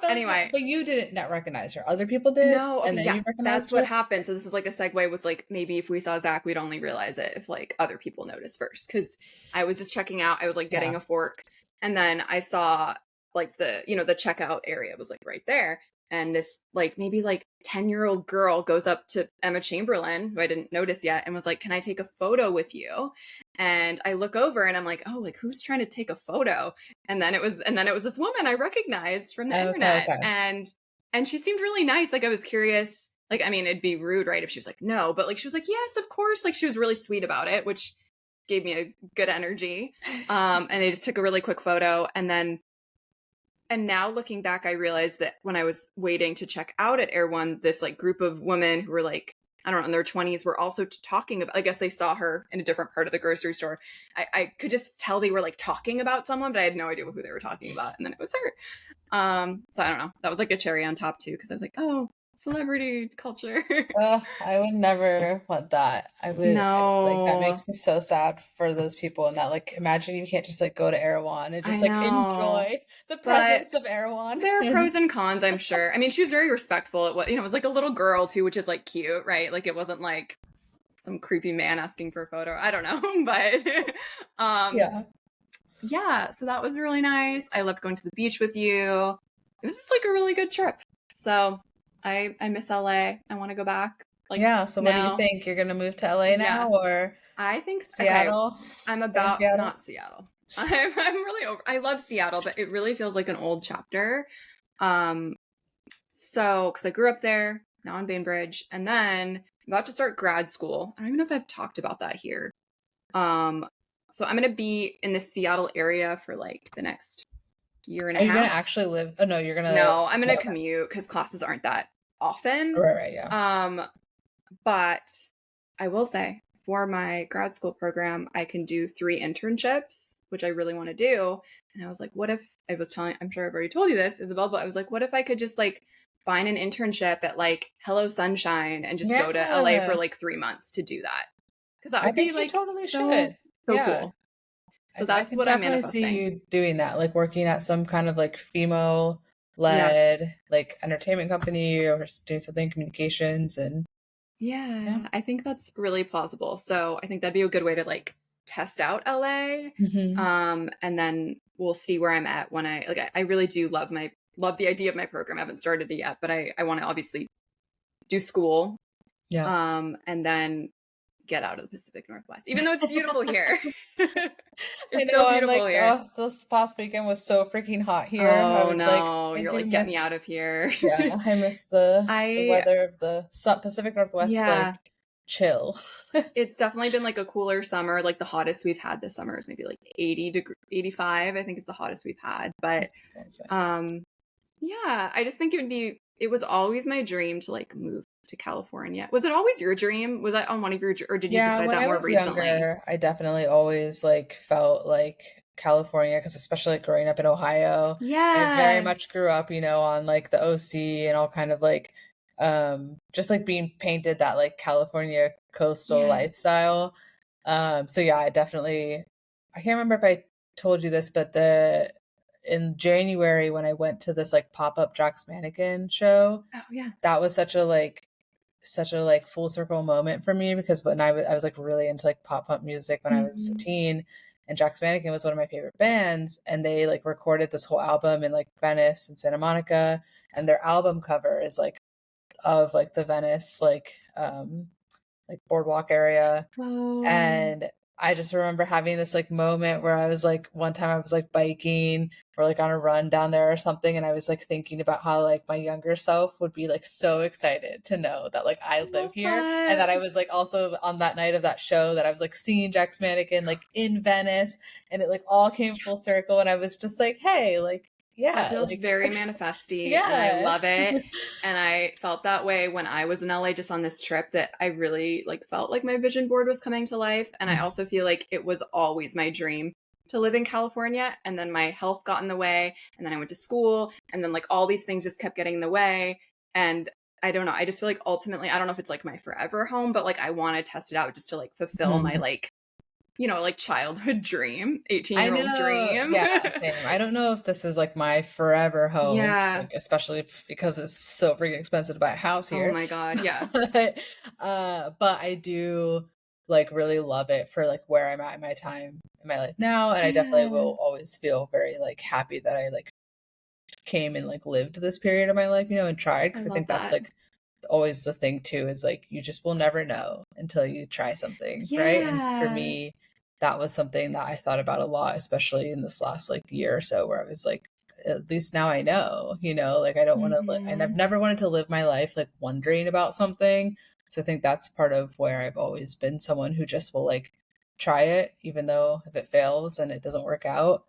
anyway. But you didn't not recognize her. Other people did? No, and then you recognized that's her? what happened. So this is like a segue with like, maybe if we saw Zach, we'd only realize it if like other people noticed first. Because I was just checking out. I was like getting a fork. And then I saw like the checkout area was like right there. And this like maybe like 10-year-old girl goes up to Emma Chamberlain, who I didn't notice yet, and was like, can I take a photo with you? And I look over and I'm like, oh, like who's trying to take a photo? And then it was this woman I recognized from the internet. Okay. And she seemed really nice. Like I was curious. Like, I mean, it'd be rude, right, if she was like, no, but like she was like, yes, of course. Like she was really sweet about it, which gave me a good energy. And they just took a really quick photo. And now looking back, I realized that when I was waiting to check out at Air One, this like group of women who were like, I don't know, in their 20s were also talking about, I guess they saw her in a different part of the grocery store. I could just tell they were like talking about someone, but I had no idea who they were talking about. And then it was her. So I don't know. That was like a cherry on top too, because I was like, oh, celebrity culture. I would never want that. Like that makes me so sad for those people. And that like, imagine you can't just like go to Air One and just like enjoy the presence of Air One. There are pros and cons, I'm sure. I mean, she was very respectful. It was like a little girl too, which is like cute, right? Like it wasn't like some creepy man asking for a photo. I don't know, but yeah. So that was really nice. I loved going to the beach with you. It was just like a really good trip. So I miss LA. I want to go back. Like, so what do you think? You're gonna move to LA now, or I think Seattle? Okay, I'm about not Seattle. I'm really over. I love Seattle, but it really feels like an old chapter. So because I grew up there, now in Bainbridge, and then I'm about to start grad school. I don't even know if I've talked about that here. So I'm gonna be in the Seattle area for like the next year and a half. Are you gonna actually live? Oh no, you're gonna. No, I'm gonna commute because classes aren't that often. Right, yeah. But I will say, I for my grad school program, I can do 3 internships, which I really want to do. And I was like, what if I'm sure I've already told you this, Isabel, but I was like, what if I could just like find an internship at like Hello Sunshine and just go to LA for like 3 months to do that? Because that I would be think you like totally so should. Yeah. cool. So I that's can what I'm definitely see manifesting. you doing that, like working at some kind of like female Yeah. led like entertainment company or doing something in communications and Yeah, I think that's really plausible. So I think that'd be a good way to like test out LA. Mhm. And then we'll see where I'm at when I really do love the idea of my program. I haven't started it yet, but I want to obviously do school. Yeah. And then get out of the Pacific Northwest, even though it's beautiful here. I It's know, so I'm like, beautiful here. oh, this past weekend was so freaking hot here. I Oh was like, no, I you're do like, get me miss, out of here. yeah, I miss the I weather of the Pacific Northwest, yeah. like chill. It's definitely been like a cooler summer. Like the hottest we've had this summer is maybe like 85, I think is the hottest we've had. But Sounds nice. yeah, I just think it was always my dream to like move to California. Was it always your dream? Was that on one of your, or did you Yeah, decide when that I more was recently? younger, I definitely always like felt like California, because especially like growing up in Ohio, I very Yeah. much grew up, on like the OC and all kind of like just like being painted that like California coastal Yes. lifestyle. So yeah, I can't remember if I told you this, but the in January when I went to this like pop-up Jack's Mannequin show, Oh yeah. that was such a like full circle moment for me, because when I was like really into like pop punk music when I was a Mhm. teen, and Jack's Mannequin was one of my favorite bands, and they like recorded this whole album in like Venice and Santa Monica, and their album cover is like of like the Venice like boardwalk area. Oh, And I just remember having this like moment where I was like, one time I was like biking or like on a run down there or something, and I was like thinking about how like my younger self would be like so excited to know that like I I live love here, and that. that I was like also on that night of that show that I was like singing Jack's Mannequin like in Venice, and it like all came full circle, and I was just like, hey, like That yeah, feels like very manifesty and I yeah. love it. And I felt that way when I was in LA just on this trip, that I really like felt like my vision board was coming to life. And I also feel like it was always my dream to live in California. And then my health got in the way. And then I went to school. And then like all these things just kept getting in the way. And I don't know. I just feel like ultimately, I don't know if it's like my forever home, but like I want to test it out just to like fulfill my Mhm. like, like childhood dream, I 18-year-old know. dream. Yeah, same. I don't know if this is like my forever home, Yeah. like especially because it's so freaking expensive to buy a house Oh here. my God. Yeah. But I do like really love it for like where I'm at in my time in my life now, and I definitely Yeah. will always feel very like happy that I like came and like lived this period of my life, and tried, I because I love think that's that. like always the thing too, is like you just will never know until you try something, right? And for Yeah. me, that was something that I thought about a lot, especially in this last like year or so, where I was like, at least now I know, like I don't want to and I've Mhm. never wanted to live my life like wondering about something. So I think that's part of where I've always been someone who just will like try it, even though if it fails and it doesn't work out,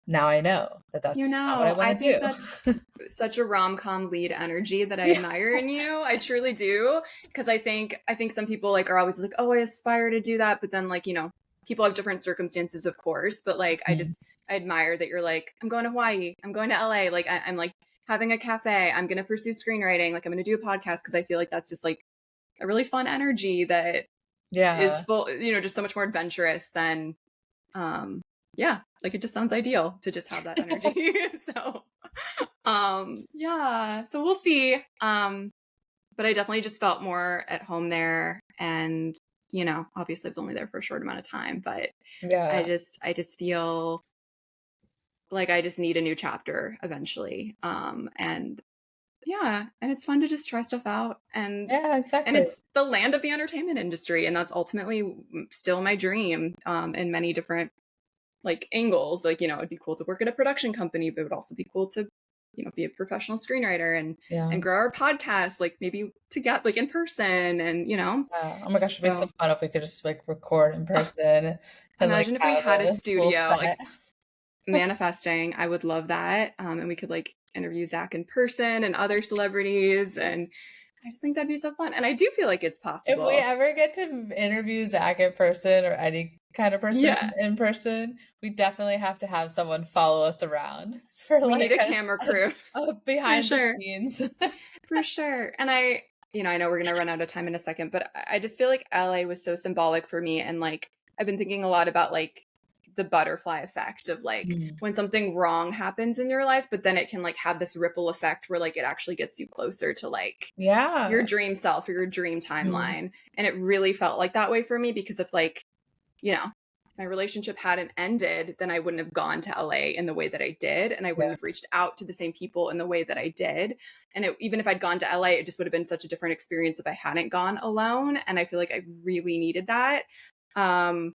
now I know that that's not what I I want think to that's do. such a rom-com lead energy that I Yeah. admire in you. I truly do. Because I think some people like are always like, oh, I aspire to do that. But then like, people have different circumstances, of course. But like I admire that you're like, I'm going to Hawaii, I'm going to LA, like I'm like having a cafe, I'm gonna pursue screenwriting, like I'm gonna do a podcast, because I feel like that's just like a really fun energy that is Yeah. full, just so much more adventurous than yeah, like it just sounds ideal to just have that energy. So yeah, so we'll see. But I definitely just felt more at home there, and obviously I was only there for a short amount of time, but Yeah. I just feel like I just need a new chapter eventually. And yeah, and it's fun to just try stuff out, Yeah, and exactly. it's the land of the entertainment industry, and that's ultimately still my dream, in many different like angles. Like, it'd be cool to work at a production company, but it would also be cool to, be a professional screenwriter Yeah. and grow our podcast, like maybe to get like in person and, Oh my gosh, it'd be so so fun if we could just like record in person and like imagine if we have had a a full studio, like set. manifesting. I would love that. And we could like interview Zach in person and other celebrities. And I just think that'd be so fun. And I do feel like it's If we possible. ever get to interview Zach in person or any kind of person Yeah. in person, we definitely have to have someone follow us around for We like need a camera crew. a For behind the sure. scenes. For sure. And I know we're going to run out of time in a second, but I just feel like LA was so symbolic for me. And like, I've been thinking a lot about like the butterfly effect of like when something wrong happens in your life, but then it can like have this ripple effect where like it actually gets you closer to like your dream self or your dream timeline. And it really felt like that way for me because if like, my relationship hadn't ended, then I wouldn't have gone to LA in the way that I did. And I wouldn't have reached out to the same people in the way that I did. And even if I'd gone to LA, it just would have been such a different experience if I hadn't gone alone. And I feel like I really needed that. And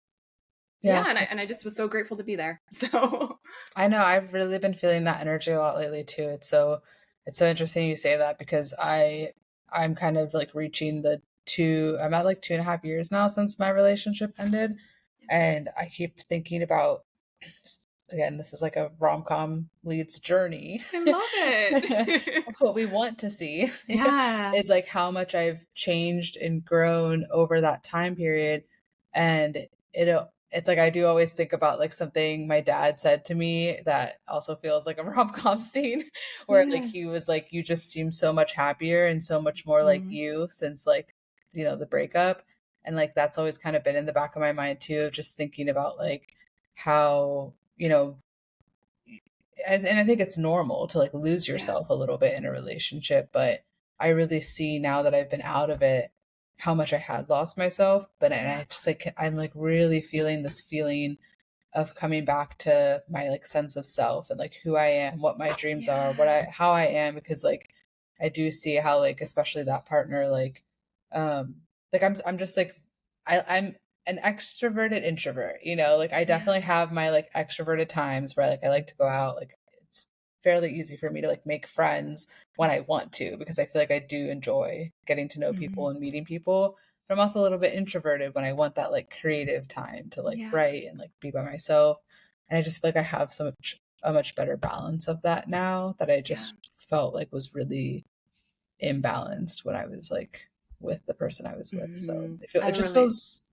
I just was so grateful to be there. So I know I've really been feeling that energy a lot lately too. It's so interesting you say that because I'm kind of like reaching I'm at like 2.5 years now since my relationship ended. And I keep thinking about, again, this is like a rom-com lead's journey. I love it. What we want to see is like how much I've changed and grown over that time period. And it's like I do always think about like something my dad said to me that also feels like a rom-com scene where like he was like, you just seem so much happier and so much more like you since like, the breakup. And like that's always kind of been in the back of my mind too, of just thinking about like how, and I think it's normal to like lose yourself a little bit in a relationship, but I really see now that I've been out of it how much I had lost myself. But and I just like I'm like really feeling this feeling of coming back to my like sense of self and like who I am, what my dreams are, how I am, because like I do see how like especially that partner like I'm just like I'm an extroverted introvert, like I definitely have my like extroverted times where like I like to go out, like it's fairly easy for me to like make friends when I want to because I feel like I do enjoy getting to know people and meeting people. But I'm also a little bit introverted when I want that like creative time to like write and like be by myself. And I just feel like I have a much better balance of that now that I just felt like was really imbalanced when I was like with the person I was with. So it just feels,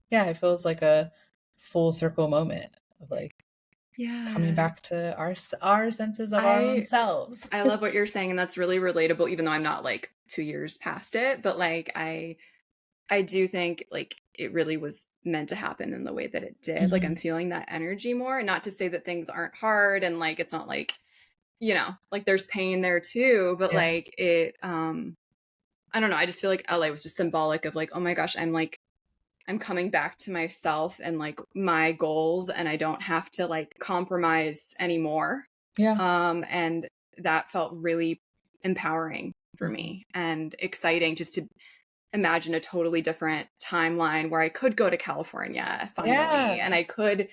it feels like a full circle moment of like coming back to our senses of our own selves. I love what you're saying, and that's really relatable, even though I'm not like 2 years past it. But like I do think like it really was meant to happen in the way that it did. Like I'm feeling that energy more. Not to say that things aren't hard and like it's not like, like there's pain there too, but like it I don't know, I just feel like LA was just symbolic of like, oh my gosh, I'm coming back to myself and like my goals, and I don't have to like compromise anymore. And that felt really empowering for me and exciting just to imagine a totally different timeline where I could go to California finally and I could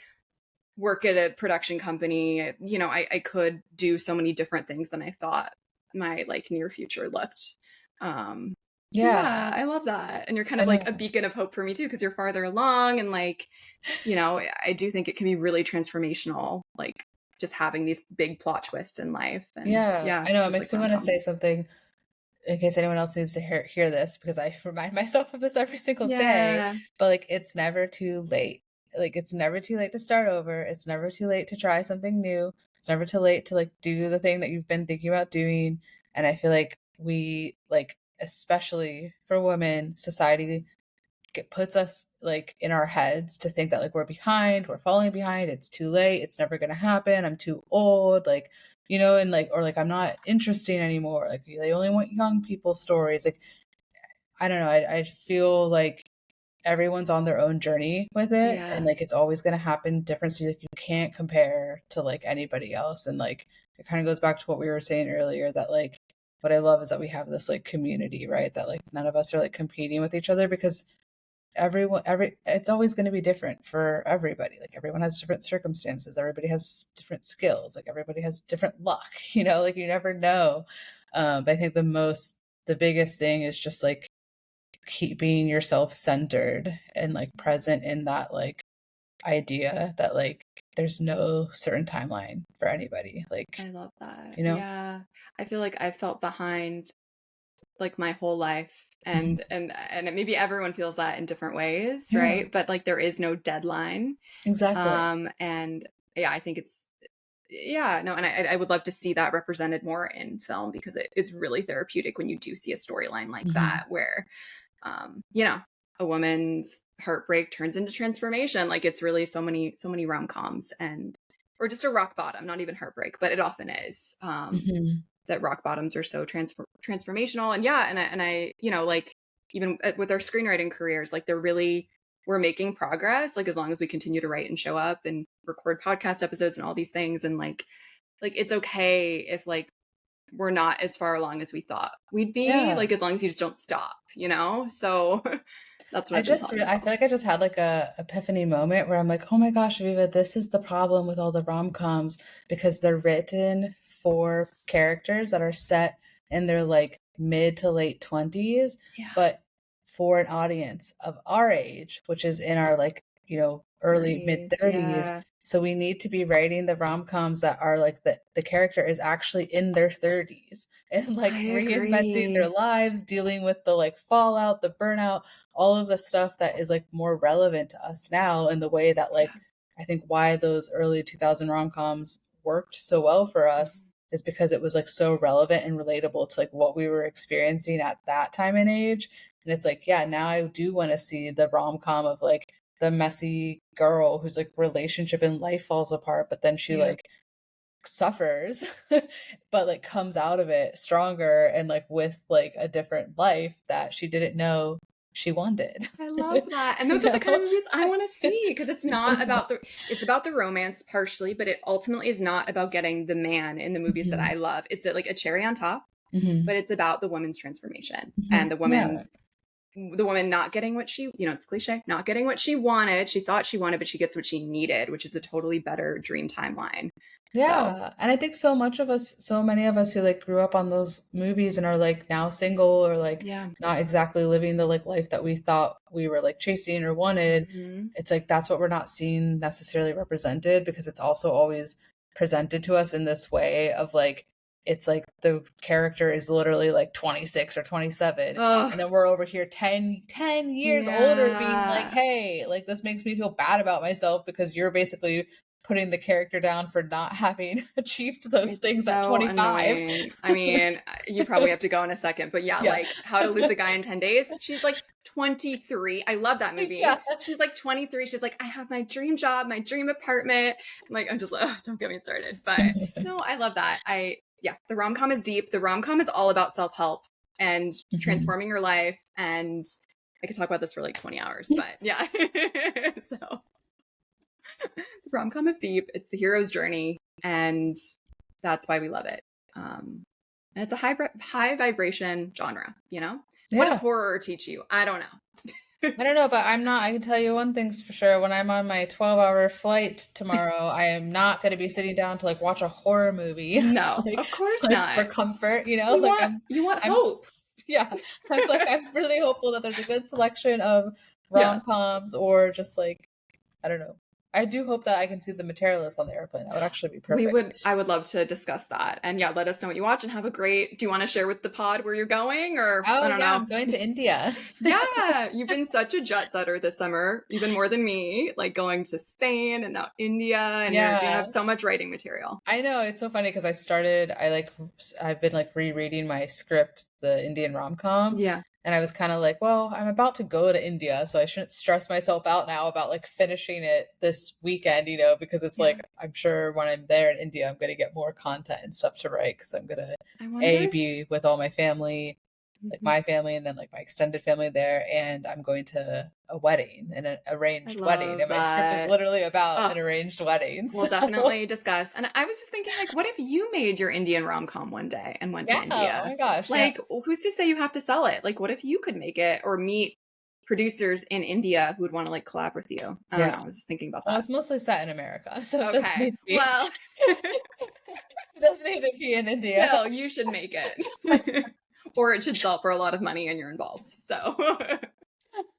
work at a production company. I could do so many different things than I thought my like near future looked. I love that. And you're kind of like a beacon of hope for me too, because you're farther along and like, I do think it can be really transformational, like just having these big plot twists in life. And I know it makes me want to say something in case anyone else needs to hear this, because I remind myself of this every single day, but like it's never too late. Like it's never too late to start over. It's never too late to try something new. It's never too late to like do the thing that you've been thinking about doing. And I feel like we like, especially for women, society puts us like in our heads to think that like we're falling behind, it's too late, it's never going to happen, I'm too old, like, and like, or like I'm not interesting anymore, like they only want young people's stories. Like I don't know, I feel like everyone's on their own journey with it, and like it's always going to happen different, so like you can't compare to like anybody else. And like it kind of goes back to what we were saying earlier, that like what I love is that we have this like community, right, that like none of us are like competing with each other, because it's always going to be different for everybody. Like everyone has different circumstances, everybody has different skills, like everybody has different luck, like you never know. But I think the biggest thing is just like keeping yourself centered and like present in that like idea that like there's no certain timeline for anybody. Like I love that. Yeah, I feel like I felt behind like my whole life. And maybe everyone feels that in different ways, Yeah. right? But like there is no deadline. Exactly. And yeah, I think it's no, and I would love to see that represented more in film, because it is really therapeutic when you do see a storyline like that, where you know, a woman's heartbreak turns into transformation. Like it's really so many rom-coms, and or just a rock bottom, not even heartbreak, but it often is. That rock bottoms are so transformational. And yeah, and I you know, like even with our screenwriting careers, like we're making progress, like as long as we continue to write and show up and record podcast episodes and all these things. And like it's okay if like we're not as far along as we thought we'd be, like as long as you just don't stop, you know? So that's what I've been telling myself. I feel like I just had like a epiphany moment where I'm like, oh my gosh, Aviva, this is the problem with all the rom-coms, because they're written for characters that are set in their like mid to late 20s, but for an audience of our age, which is in our like, you know, early mid 30s. So we need to be writing the rom-coms that are like the character is actually in their 30s and like reinventing their lives, dealing with the like fallout, the burnout, all of the stuff that is like more relevant to us now, in the way that like I think why those early 2000 rom-coms worked so well for us is because it was like so relevant and relatable to like what we were experiencing at that time and age. And it's like, yeah, now I do want to see the rom-com of like the messy girl whose like relationship and life falls apart, but then she like suffers but like comes out of it stronger and like with like a different life that she didn't know she wanted. I love that. And those are the kind of movies I want to see, because it's not about it's about the romance partially, but it ultimately is not about getting the man in the movies that I love. It's like a cherry on top, but it's about the woman's transformation and the woman not getting what she, you know, it's cliche, not getting what she wanted. She thought she wanted, but she gets what she needed, which is a totally better dream timeline. Yeah. And I think so many of us who like grew up on those movies and are like now single or like not exactly living the like life that we thought we were like chasing or wanted. It's like that's what we're not seeing necessarily represented, because it's also always presented to us in this way of like, it's like the character is literally like 26 or 27 and then we're over here 10 years older being like, hey, like this makes me feel bad about myself because you're basically putting the character down for not having achieved those things at 25. Annoying. I mean, you probably have to go in a second, but like How to Lose a Guy in 10 Days. She's like 23. I love that movie. She's like 23. She's like, I have my dream job, my dream apartment. I'm just like, don't get me started. But no, I love that. The rom-com is deep. The rom-com is all about self-help and transforming your life. And I could talk about this for like 20 hours, but yeah. So the rom-com is deep. It's the hero's journey, and that's why we love it. And it's a high vibration genre, you know? What does horror teach you? I don't know. I don't know, but I can tell you one thing's for sure. When I'm on my 12-hour flight tomorrow, I am not going to be sitting down to like watch a horror movie. No, of course not. For comfort, you know? You want hope. Yeah. I'm really hopeful that there's a good selection of rom-coms or just like, I don't know. I do hope that I can see the Materialist on the airplane. That would actually be perfect. I would love to discuss that. And let us know what you watch and have a great, do you want to share with the pod where you're going, or I don't know. I'm going to India. You've been such a jet setter this summer, even more than me, like going to Spain and now India, and you have so much writing material. I know, it's so funny because I've been like rereading my script, the Indian rom-com. Yeah. And I was kind of like, well, I'm about to go to India, so I shouldn't stress myself out now about like finishing it this weekend, you know, because it's like, I'm sure when I'm there in India, I'm going to get more content and stuff to write, because I'm going to be with all my family, like my family, and then like my extended family there. And I'm going to a wedding, an arranged wedding. And my script is literally about an arranged wedding. We'll definitely discuss. And I was just thinking, like, what if you made your Indian rom-com one day and went to India? Oh my gosh. Like, who's to say you have to sell it? Like, what if you could make it or meet producers in India who would want to like collab with you? I don't know. I was just thinking about that. Well, it's mostly set in America, so okay. Well, it doesn't need to be in India. Still, you should make it. Or it should sell for a lot of money and you're involved. So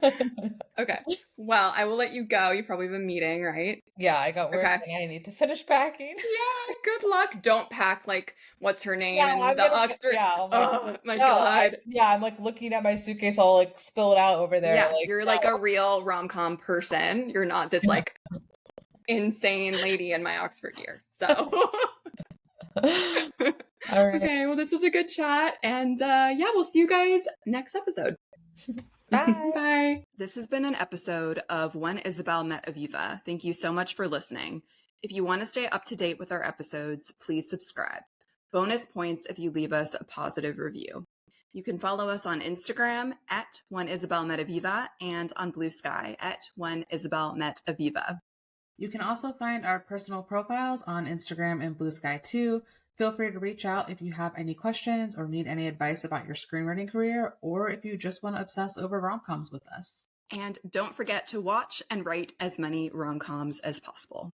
Okay. Well, I will let you go. You probably have a meeting, right? Yeah, I got work Okay. and I need to finish packing. Yeah, good luck. Don't pack like what's her name Yeah, and I'm the gonna Oxford. yeah, oh my Oh my no, God. I'm, like, looking at my suitcase, I'll, like, spill it out over there, Yeah, like, you're like a real rom-com person. You're not this yeah. like insane lady in my Oxford year. So Alright. okay, well, this was a good chat. And yeah, we'll see you guys next episode. Bye. Bye. This has been an episode of When Isabel Met Aviva. Thank you so much for listening. If you want to stay up to date with our episodes, please subscribe. Bonus points if you leave us a positive review. You can follow us on Instagram at whenisabelmetaviva and on Bluesky at whenisabelmetaviva. You can also find our personal profiles on Instagram and Bluesky too. Feel free to reach out if you have any questions or need any advice about your screenwriting career, or if you just want to obsess over rom-coms with us. And don't forget to watch and write as many rom-coms as possible.